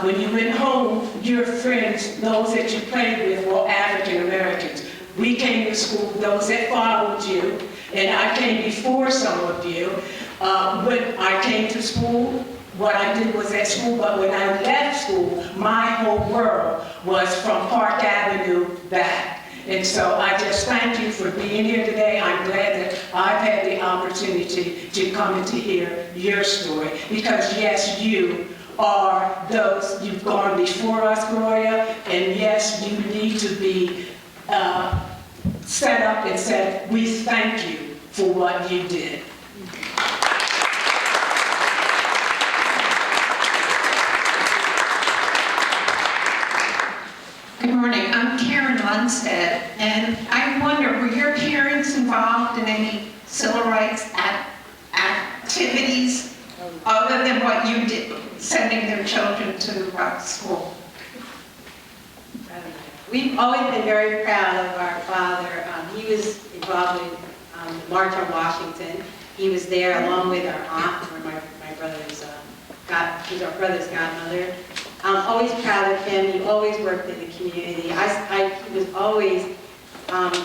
when you went home, your friends, those that you played with, were African Americans. We came to school, those that followed you, and I came before some of you. When I came to school, what I did was at school, but when I left school, my whole world was from Park Avenue back. And so I just thank you for being here today. I'm glad that I've had the opportunity to come and to hear your story, because yes, you are those, you've gone before us, Gloria, and yes, you need to be set up and said, we thank you for what you did. Good morning, I'm Karen Lundstedt, and I wonder, were your parents involved in any civil rights activities other than what you did, sending their children to school? We've always been very proud of our father. He was involved in the March on Washington. He was there along with our aunt, or my brother's, she's our brother's godmother. I'm always proud of him. He always worked in the community. He was always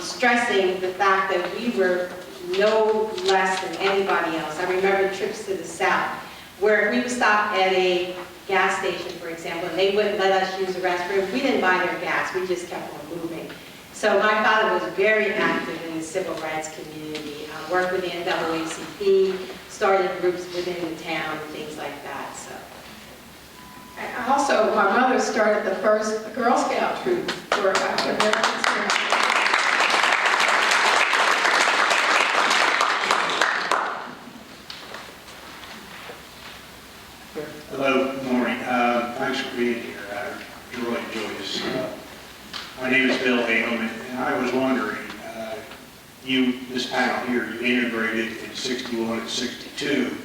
stressing the fact that we were no less than anybody else. I remember trips to the South, where we would stop at a gas station, for example, and they wouldn't let us use the restroom. We didn't buy their gas. We just kept on moving. So my father was very active in the civil rights community, worked with the NAAHC, started groups within the town, and things like that. So. Also, my mother started the first Girl Scout troop for African Americans. Hello, good morning. Thanks for being here. I really enjoy this. My name is Bill Haleman, and I was wondering, this panel here, you integrated in 61 and 62.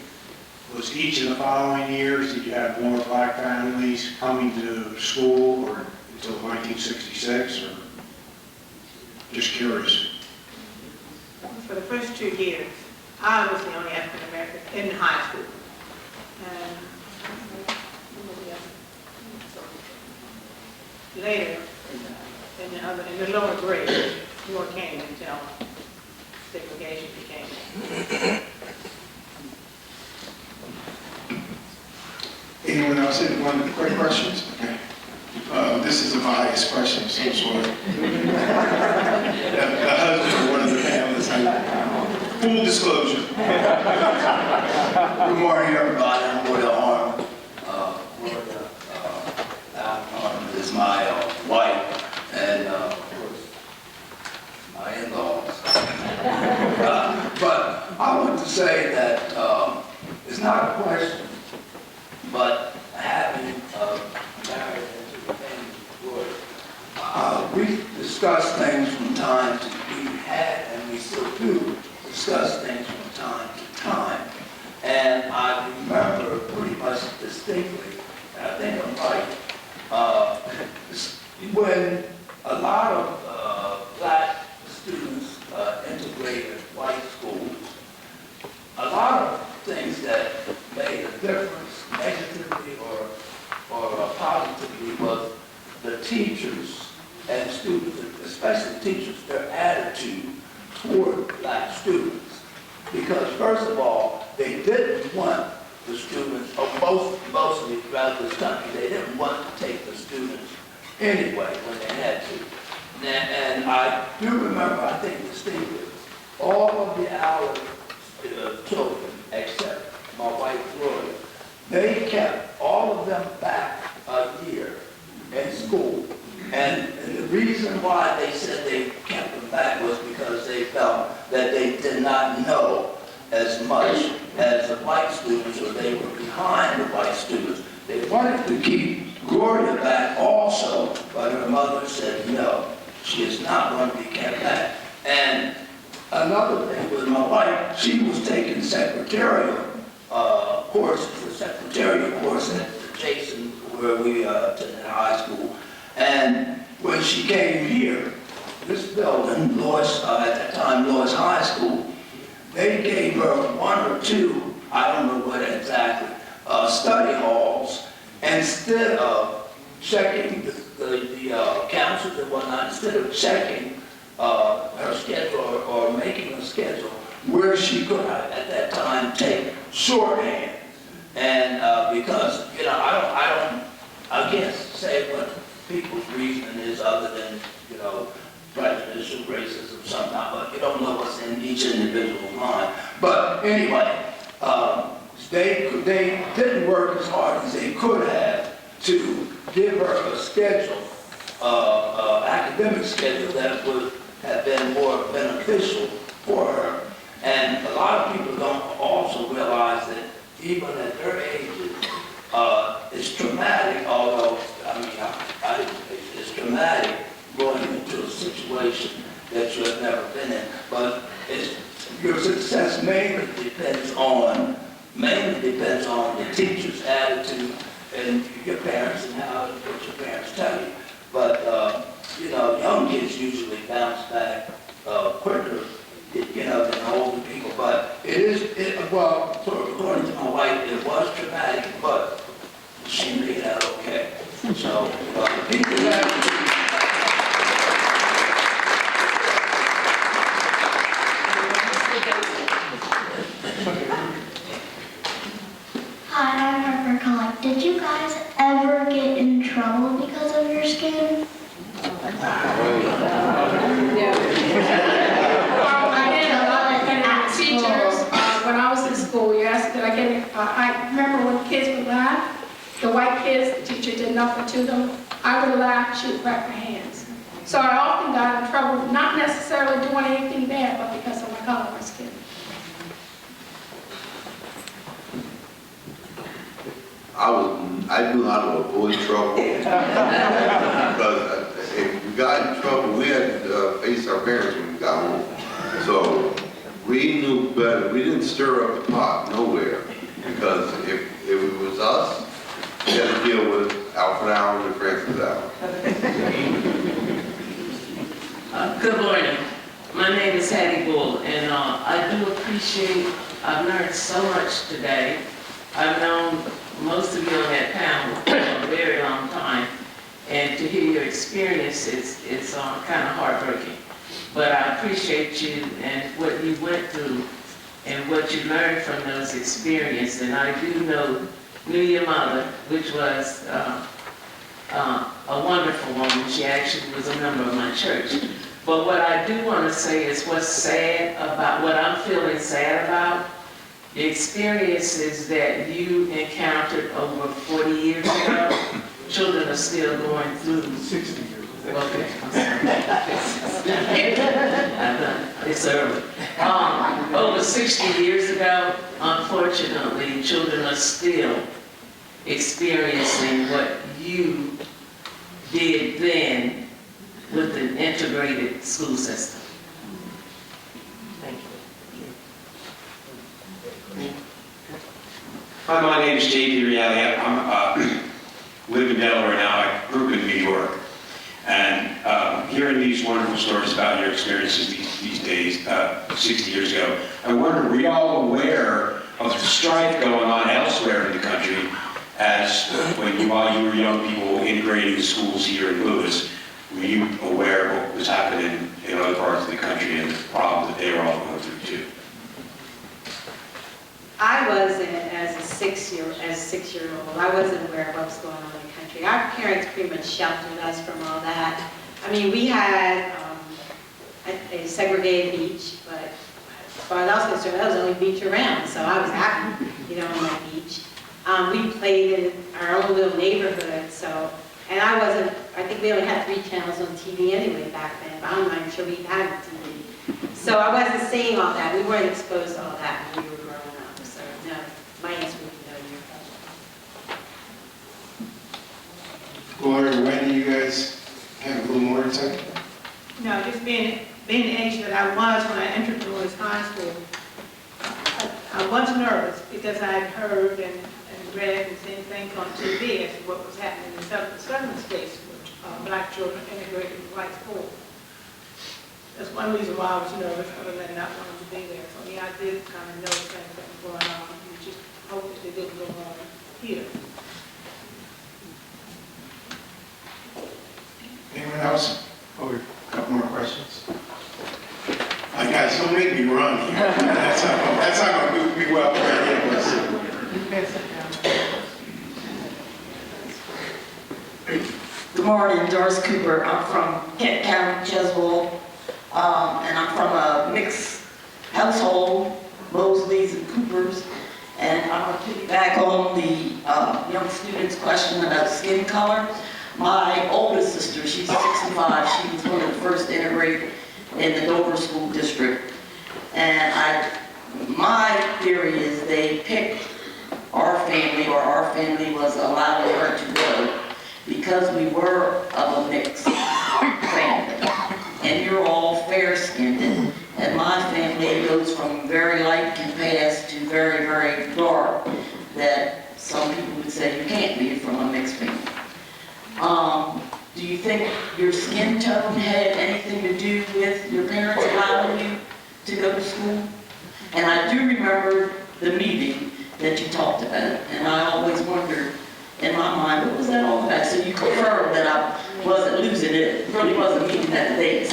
Was each of the following years, did you have more black families coming to school or until 1966, or just curious? For the first 2 years, I was the only African American in high school. And later, in the lower grades, more came until segregation became. Anyone else have one quick questions? Okay. This is a biased question, so sorry. The husband of one of the panelists. Full disclosure. Good morning, everybody. I'm Harmon. Harmon is my wife and, of course, my in-laws. But I want to say that it's not a question, but having married into the family of Gloria, we discuss things from time to we had, and we still do discuss things from time to time. And I remember pretty much distinctly, and I think I'm right, when a lot of black students integrated white schools, a lot of things that made a difference negatively or positively was the teachers and students, especially teachers, their attitude toward black students. Because first of all, they didn't want the students, or mostly throughout this country, they didn't want to take the students anyway when they had to. And I do remember, I think distinctly, all of the Allen children, except my wife Gloria, they kept all of them back a year in school. And the reason why they said they kept them back was because they felt that they did not know as much as the white students, or they were behind the white students. They wanted to keep Gloria back also, but her mother said no, she is not going to be kept back. And another thing with my wife, she was taking secretarial courses, the secretarial course at Jason, where we attended high school. And when she came here, this building, Lewes, at that time Lewes High School, they gave her one or two, I don't know what exactly, study halls. Instead of checking the counselors and whatnot, instead of checking her schedule or making a schedule where she could at that time take shorthand. And because, you know, I can't say what people's reasoning is other than, you know, prejudice or racism somehow, but you don't know what's in each individual's mind. But anyway, they didn't work as hard as they could have to give her a schedule, academic schedule that would have been more beneficial for her. And a lot of people don't also realize that even at their ages, it's traumatic, although, I mean, I didn't face it, it's traumatic going into a situation that you have never been in. But your success mainly depends on the teacher's attitude and your parents and what your parents tell you. But, you know, young kids usually bounce back quicker, you know, than older people. But well, according to my wife, it was traumatic, but she made it out okay. So, people have Hi, I'm Harper Collect. Did you guys ever get in trouble because of your skin? I did a lot of teachers. When I was in school, you asked, did I get it? I remember when kids would laugh, the white kids, the teacher did nothing to them. I would laugh, she would clap her hands. So I often got in trouble, not necessarily doing anything bad, but because of my color of my skin. I knew how to avoid trouble. Because if we got in trouble, we had to face our parents when we got home. So we knew better. We didn't stir up the pot nowhere. Because if it was us, we had to deal with Alfred Allen and Francis Allen. Good morning. My name is Hattie Bull, and I do appreciate, I've learned so much today. I've known most of you on that panel for a very long time, and to hear your experiences, it's kind of heartbreaking. But I appreciate you and what you went through and what you learned from those experiences. And I do knew your mother, which was a wonderful woman. She actually was a member of my church. But what I do want to say is what's sad about, what I'm feeling sad about, the experiences that you encountered over 40 years ago, children are still going through. 60 years. Okay, I'm sorry. It's early. Over 60 years ago, unfortunately, children are still experiencing what you did then with the integrated school system. Thank you. Hi, my name is J.P. Reale. I live in Delaware now. I grew up in New York. And hearing these wonderful stories about your experiences these days, 60 years ago, I wonder, were you all aware of the strife going on elsewhere in the country as while you were young people integrating the schools here in Lewes? Were you aware of what was happening in other parts of the country and the problems that they were all going through too? I wasn't, as a six-year-old, I wasn't aware of what was going on in the country. Our parents pretty much sheltered us from all that. I mean, we had a segregated beach, but as far as I was concerned, that was the only beach around, so I was happy, on that beach. We played in our own little neighborhood, so, and I think we only had 3 channels on TV anyway back then, but I'm not even sure we had TV. So I wasn't seeing all that. We weren't exposed to all that when we were growing up. So no, my answer would be no to your question. Gloria, Wendy, you guys have a little more insight? No, just being the age that I was when I entered Lewes High School, I was nervous because I had heard and read and seen things on TV as to what was happening in the southern states with black children integrated in white schools. That's one reason why I was nervous, other than not wanting to be there. So yeah, I did kind of know things that were going on. We just hope that they didn't go on here. Anyone else? Oh, a couple more questions. Guys, don't make me run here. That's not going to be well for any of us. Good morning, Doris Cooper. I'm from Kent County, Cheswold, and I'm from a mixed household, Mosleys and Coopers, and I'm going to piggyback on the young student's question about skin color. My oldest sister, she's 65, she was one of the first to integrate in the Dover School District, and my theory is they picked our family, or our family was allowing her to go, because we were of a mixed family. And you're all fair-skinned, and my family goes from very light and past to very, very dark, that some people would say you can't be from a mixed family. Do you think your skin tone had anything to do with your parents allowing you to go to school? And I do remember the meeting that you talked about, and I always wondered in my mind, what was that all about? So you confirmed that I wasn't losing it. It really wasn't meeting that day.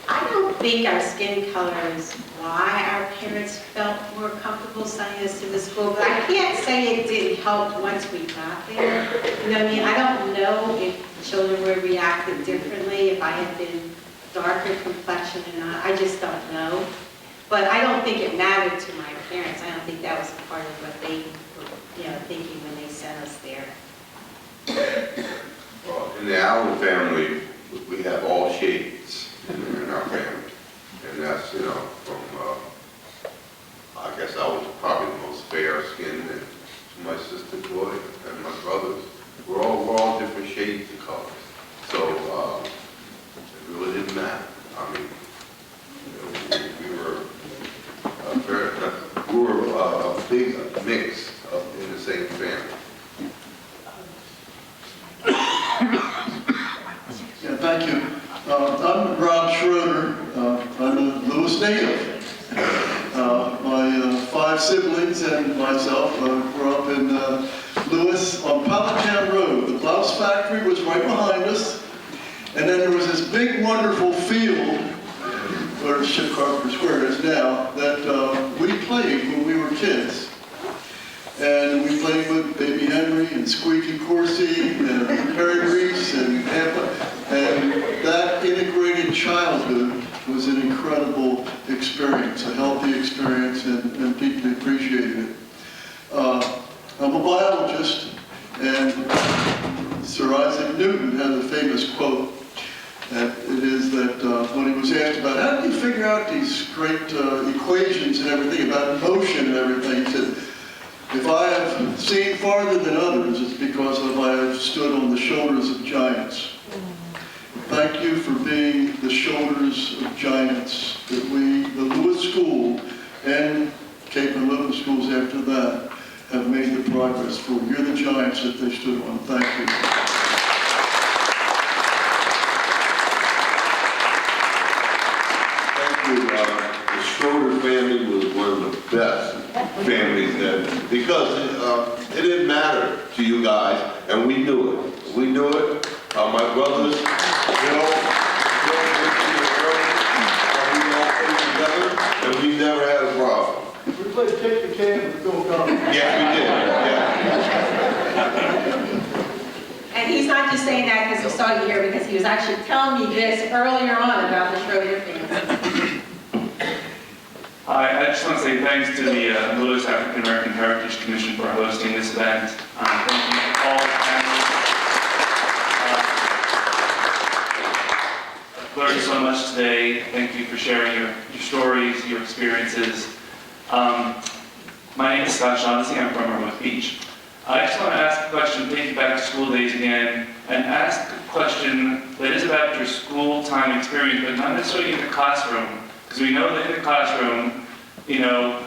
I don't think our skin color is why our parents felt more comfortable sending us to the school, but I can't say it didn't help once we got there. You know what I mean? I don't know if children would have reacted differently if I had been darker complexion or not. I just don't know. But I don't think it mattered to my parents. I don't think that was a part of what they were, thinking when they sent us there. In the Allen family, we have all shades in our family. And that's, you know, from, I guess I was probably the most fair-skinned, and my sister Gloria and my brothers. We're all different shades of colors. So it really didn't matter. I mean, you know, we were a big mix in the same family. Yeah, thank you. I'm Rob Schroeder. I'm a Lewes native. My 5 siblings and myself grew up in Lewes on Powhatan Road. The blouse factory was right behind us. And then there was this big, wonderful field, where Ship Carpenter Square is now, that we played when we were kids. And we played with Baby Henry and Squeaky Coursey and Harry Reese and Tampa. And that integrated childhood was an incredible experience, a healthy experience, and people appreciated it. I'm a biologist, and Sir Isaac Newton has a famous quote. And it is that when he was asked about how do you figure out these great equations and everything about motion and everything, he said, if I have seen farther than others, it's because I have stood on the shoulders of giants. Thank you for being the shoulders of giants that we, the Lewes School, and Cape and Lewes Schools after that, have made the progress for. You're the giants that they stood on. Thank you. The Schroeder family was one of the best families that, because it didn't matter to you guys, and we knew it. We knew it. My brothers, you know, we all played together, and we never had a problem. We played kick the can and go come. Yes, we did. Yeah. And he's not just saying that because he saw you here, because he was actually telling me this earlier on about the Schroeder family. I just want to say thanks to the Lewes African American Heritage Commission for hosting this event. Thank you to all the panelists. I've learned so much today. Thank you for sharing your stories, your experiences. My name is Scott Shaughnessy. I'm from North Beach. I just want to ask a question, take you back to school days again, and ask a question that is about your school time experience, but not necessarily in the classroom. Because we know that in the classroom, you know,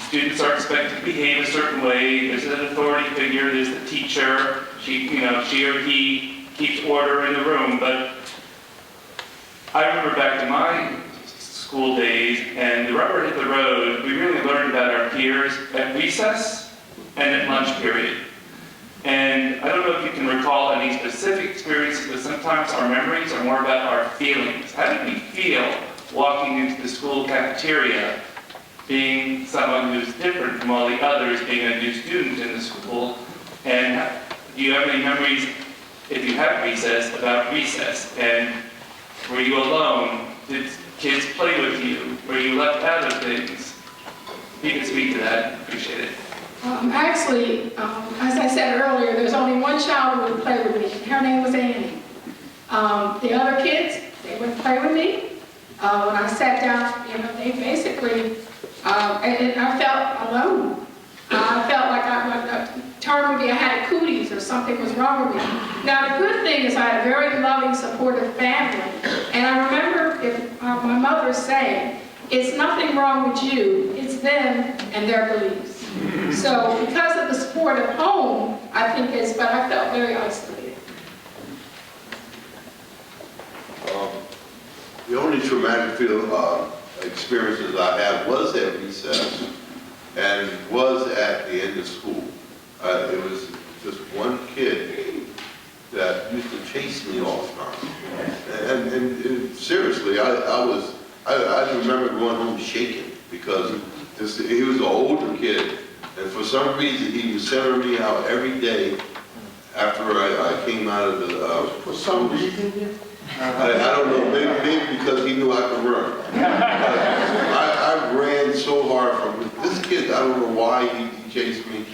students are expected to behave a certain way. There's an authority figure, there's the teacher. She or he keeps order in the room. But I remember back to my school days, and the rubber hit the road. We really learned about our peers at recess and at lunch period. And I don't know if you can recall any specific experiences, but sometimes our memories are more about our feelings. How did we feel walking into the school cafeteria, being someone who's different from all the others, being a new student in the school? And do you have any memories, if you have recess, about recess? And were you alone? Did kids play with you? Were you left out of things? If you can speak to that, appreciate it. Actually, as I said earlier, there's only one child who would play with me. Her name was Annie. The other kids, they wouldn't play with me. When I sat down, you know, they basically, and I felt alone. I felt like the term would be I had cooties or something was wrong with me. Now, the good thing is I had a very loving, supportive family. And I remember my mother saying, it's nothing wrong with you, it's them and their beliefs. So because of the support at home, I think but I felt very isolated. The only traumatic experiences I had was at recess and was at the end of school. It was just one kid that used to chase me all the time. And seriously, I remember going home shaking because he was an older kid, and for some reason he was sending me out every day after I came out of the... For some reason? I don't know, maybe because he knew I could run. I ran so hard from this kid. I don't know why he chased me,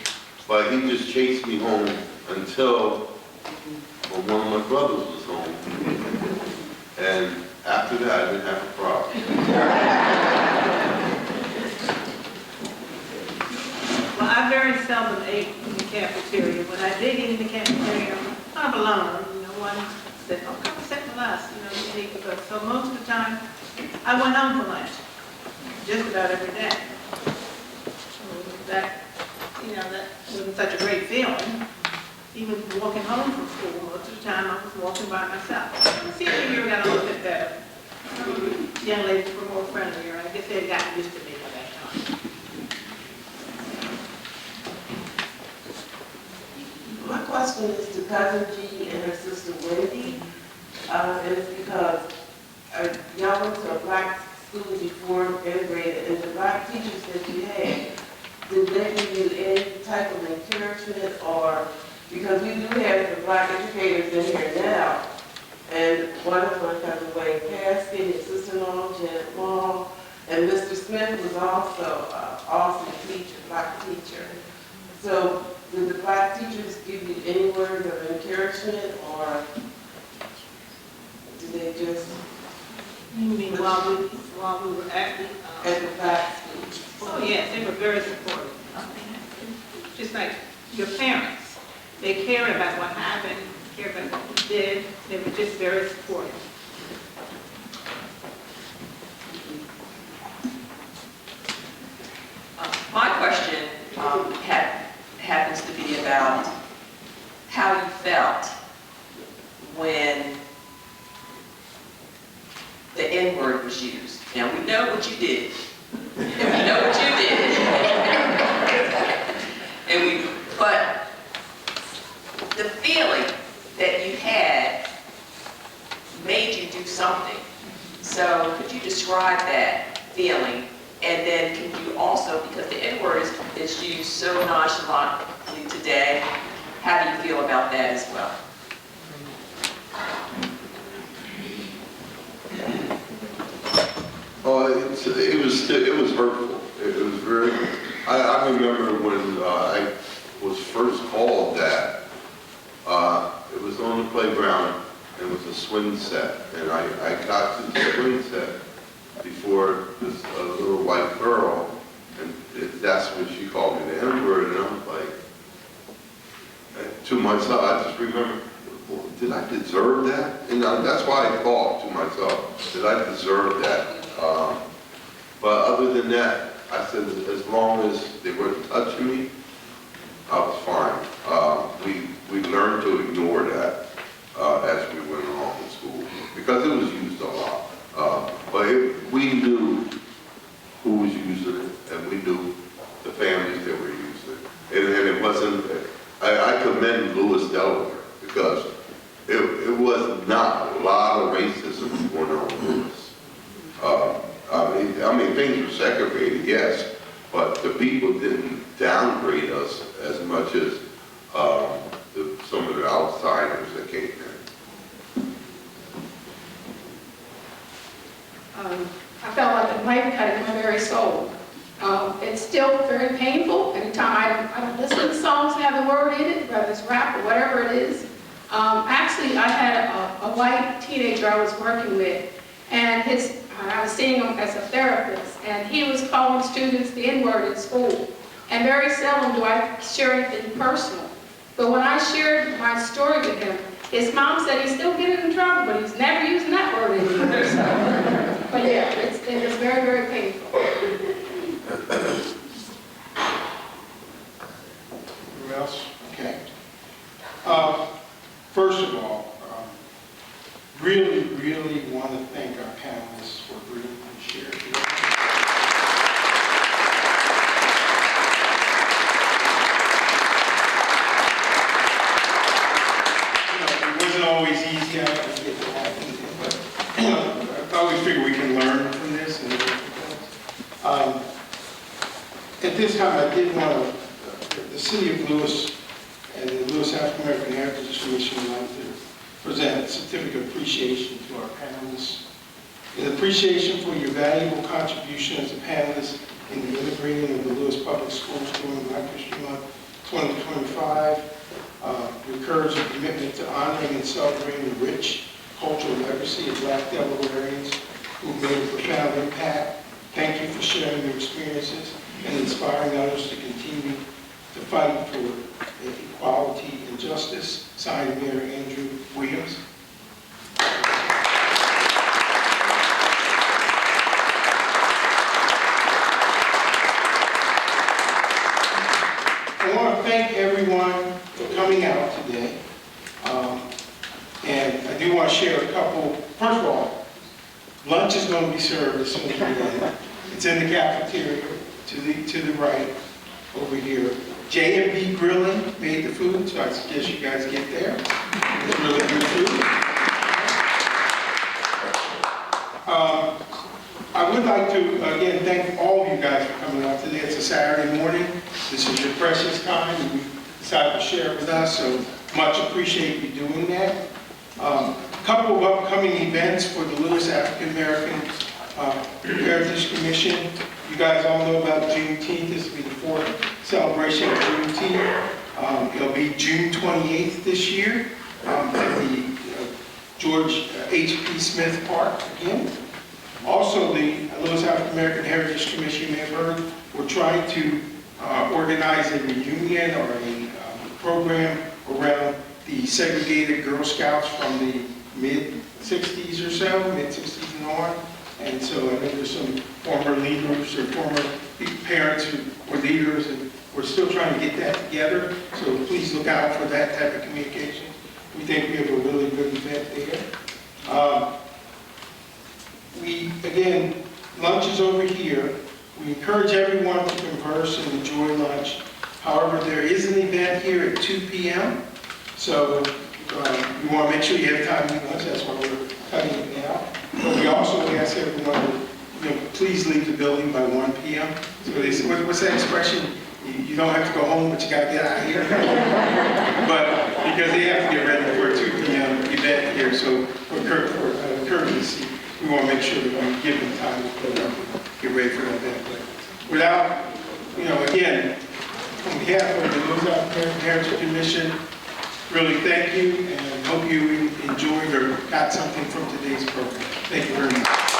but he just chased me home until or one of my brothers was home. And after that, I didn't have a problem. Well, I very seldom ate in the cafeteria. When I did eat in the cafeteria, I'm alone. You know, one said, "Oh, come sit with us." You know, you eat with us. So most of the time, I went home for lunch, just about every day. So that, you know, that wasn't such a great feeling. Even walking home from school, most of the time I was walking by myself. See if you got a little bit better. Young ladies were more friendlier. I guess they had gotten used to me by that time. My question is to Cousin G and her sister Wendy. And it's because y'all went to a black school before integrated, and the black teachers that you had, did they give you any type of encouragement, or, because we do have the black educators in here now, and one of my cousin Wayne Caskey, his sister-in-law Janet Long, and Mr. Smith was also an awesome teacher, black teacher. So did the black teachers give you any words of encouragement, or did they just... You mean while we were at the black school? Oh yes, they were very supportive. I mean, just like your parents, they cared about what happened, cared about what you did. They were just very supportive. My question happens to be about how you felt when the N-word was used. Now, we know what you did. And we know what you did. But the feeling that you had made you do something. So could you describe that feeling? And then can you also, because the N-word is used so nonchalantly today, how do you feel about that as well? It was hurtful. It was very, I remember when I was first called that, it was on the playground, and it was a swing set, and I got to the swing set before this little white girl, and that's when she called me the N-word, and I was like, to myself, I just remember, well, did I deserve that? And that's why I thought to myself, did I deserve that? But other than that, I said, as long as they weren't touching me, I was fine. We learned to ignore that as we went along in school, because it was used a lot. We knew who was using it, and we knew the families that were using it. And it wasn't, I commend Lewes, Delaware, because it was not a lot of racism going on in Lewes. I mean, things were segregated, yes, but the people didn't downgrade us as much as some of the outsiders that came in. I felt like a knife cut in my very soul. It's still very painful. Anytime I don't listen to songs that have the word in it, whether it's rap or whatever it is. Actually, I had a white teenager I was working with, and I was seeing him as a therapist, and he was calling students the N-word in school. And very seldom do I share anything personal. But when I shared my story with him, his mom said he's still getting in trouble, but he's never using that word anymore. So, but yeah, it was very, very painful. Who else? Okay. First of all, really, really want to thank our panelists for bringing and sharing. It wasn't always easy, I get to happen, but I always figure we can learn from this. And at this time, I did want to, the city of Lewes and the Lewes African American Heritage Association would like to present a certificate of appreciation to our panelists. In appreciation for your valuable contribution as a panelist in the integrating of the Lewes Public Schools during Black History Month 2025. Encourage a commitment to honoring and celebrating the rich cultural legacy of Black Delawareans who've made a profound impact. Thank you for sharing your experiences and inspiring others to continue to fight for equality and justice. Signed, Mayor Andrew Williams. I want to thank everyone for coming out today. And I do want to share a couple. First of all, lunch is going to be served as soon as we end. It's in the cafeteria to the right over here. J&B Grilling made the food, so I suggest you guys get there. It's really good food. I would like to, again, thank all of you guys for coming out today. It's a Saturday morning. This is your precious time, and you decided to share it with us, so much appreciate you doing that. A couple of upcoming events for the Lewes African American Heritage Commission. You guys all know about Juneteenth. This will be the fourth celebration of Juneteenth. It'll be June 28th this year at the George H.P. Smith Park again. Also, the Lewes African American Heritage Commission, you may have heard, we're trying to organize a reunion or a program around the segregated Girl Scouts from the mid-60s or so, mid-60s and on. And so I know there's some former leaders or former parents who were leaders, and we're still trying to get that together. So please look out for that type of communication. We think we have a really good event there. Again, lunch is over here. We encourage everyone to converse and enjoy lunch. However, there is an event here at 2 p.m. So you want to make sure you have time to eat lunch. That's why we're cutting it now. But we also ask everyone to please leave the building by 1 p.m. So they say, what's that expression? You don't have to go home, but you got to get out of here. But because they have to get ready for a 2 p.m. event here, so for courtesy, we want to make sure that we give them time to put up and get ready for the event. But without, again, on behalf of the Lewes African American Heritage Commission, really thank you and hope you enjoyed or got something from today's program. Thank you very much.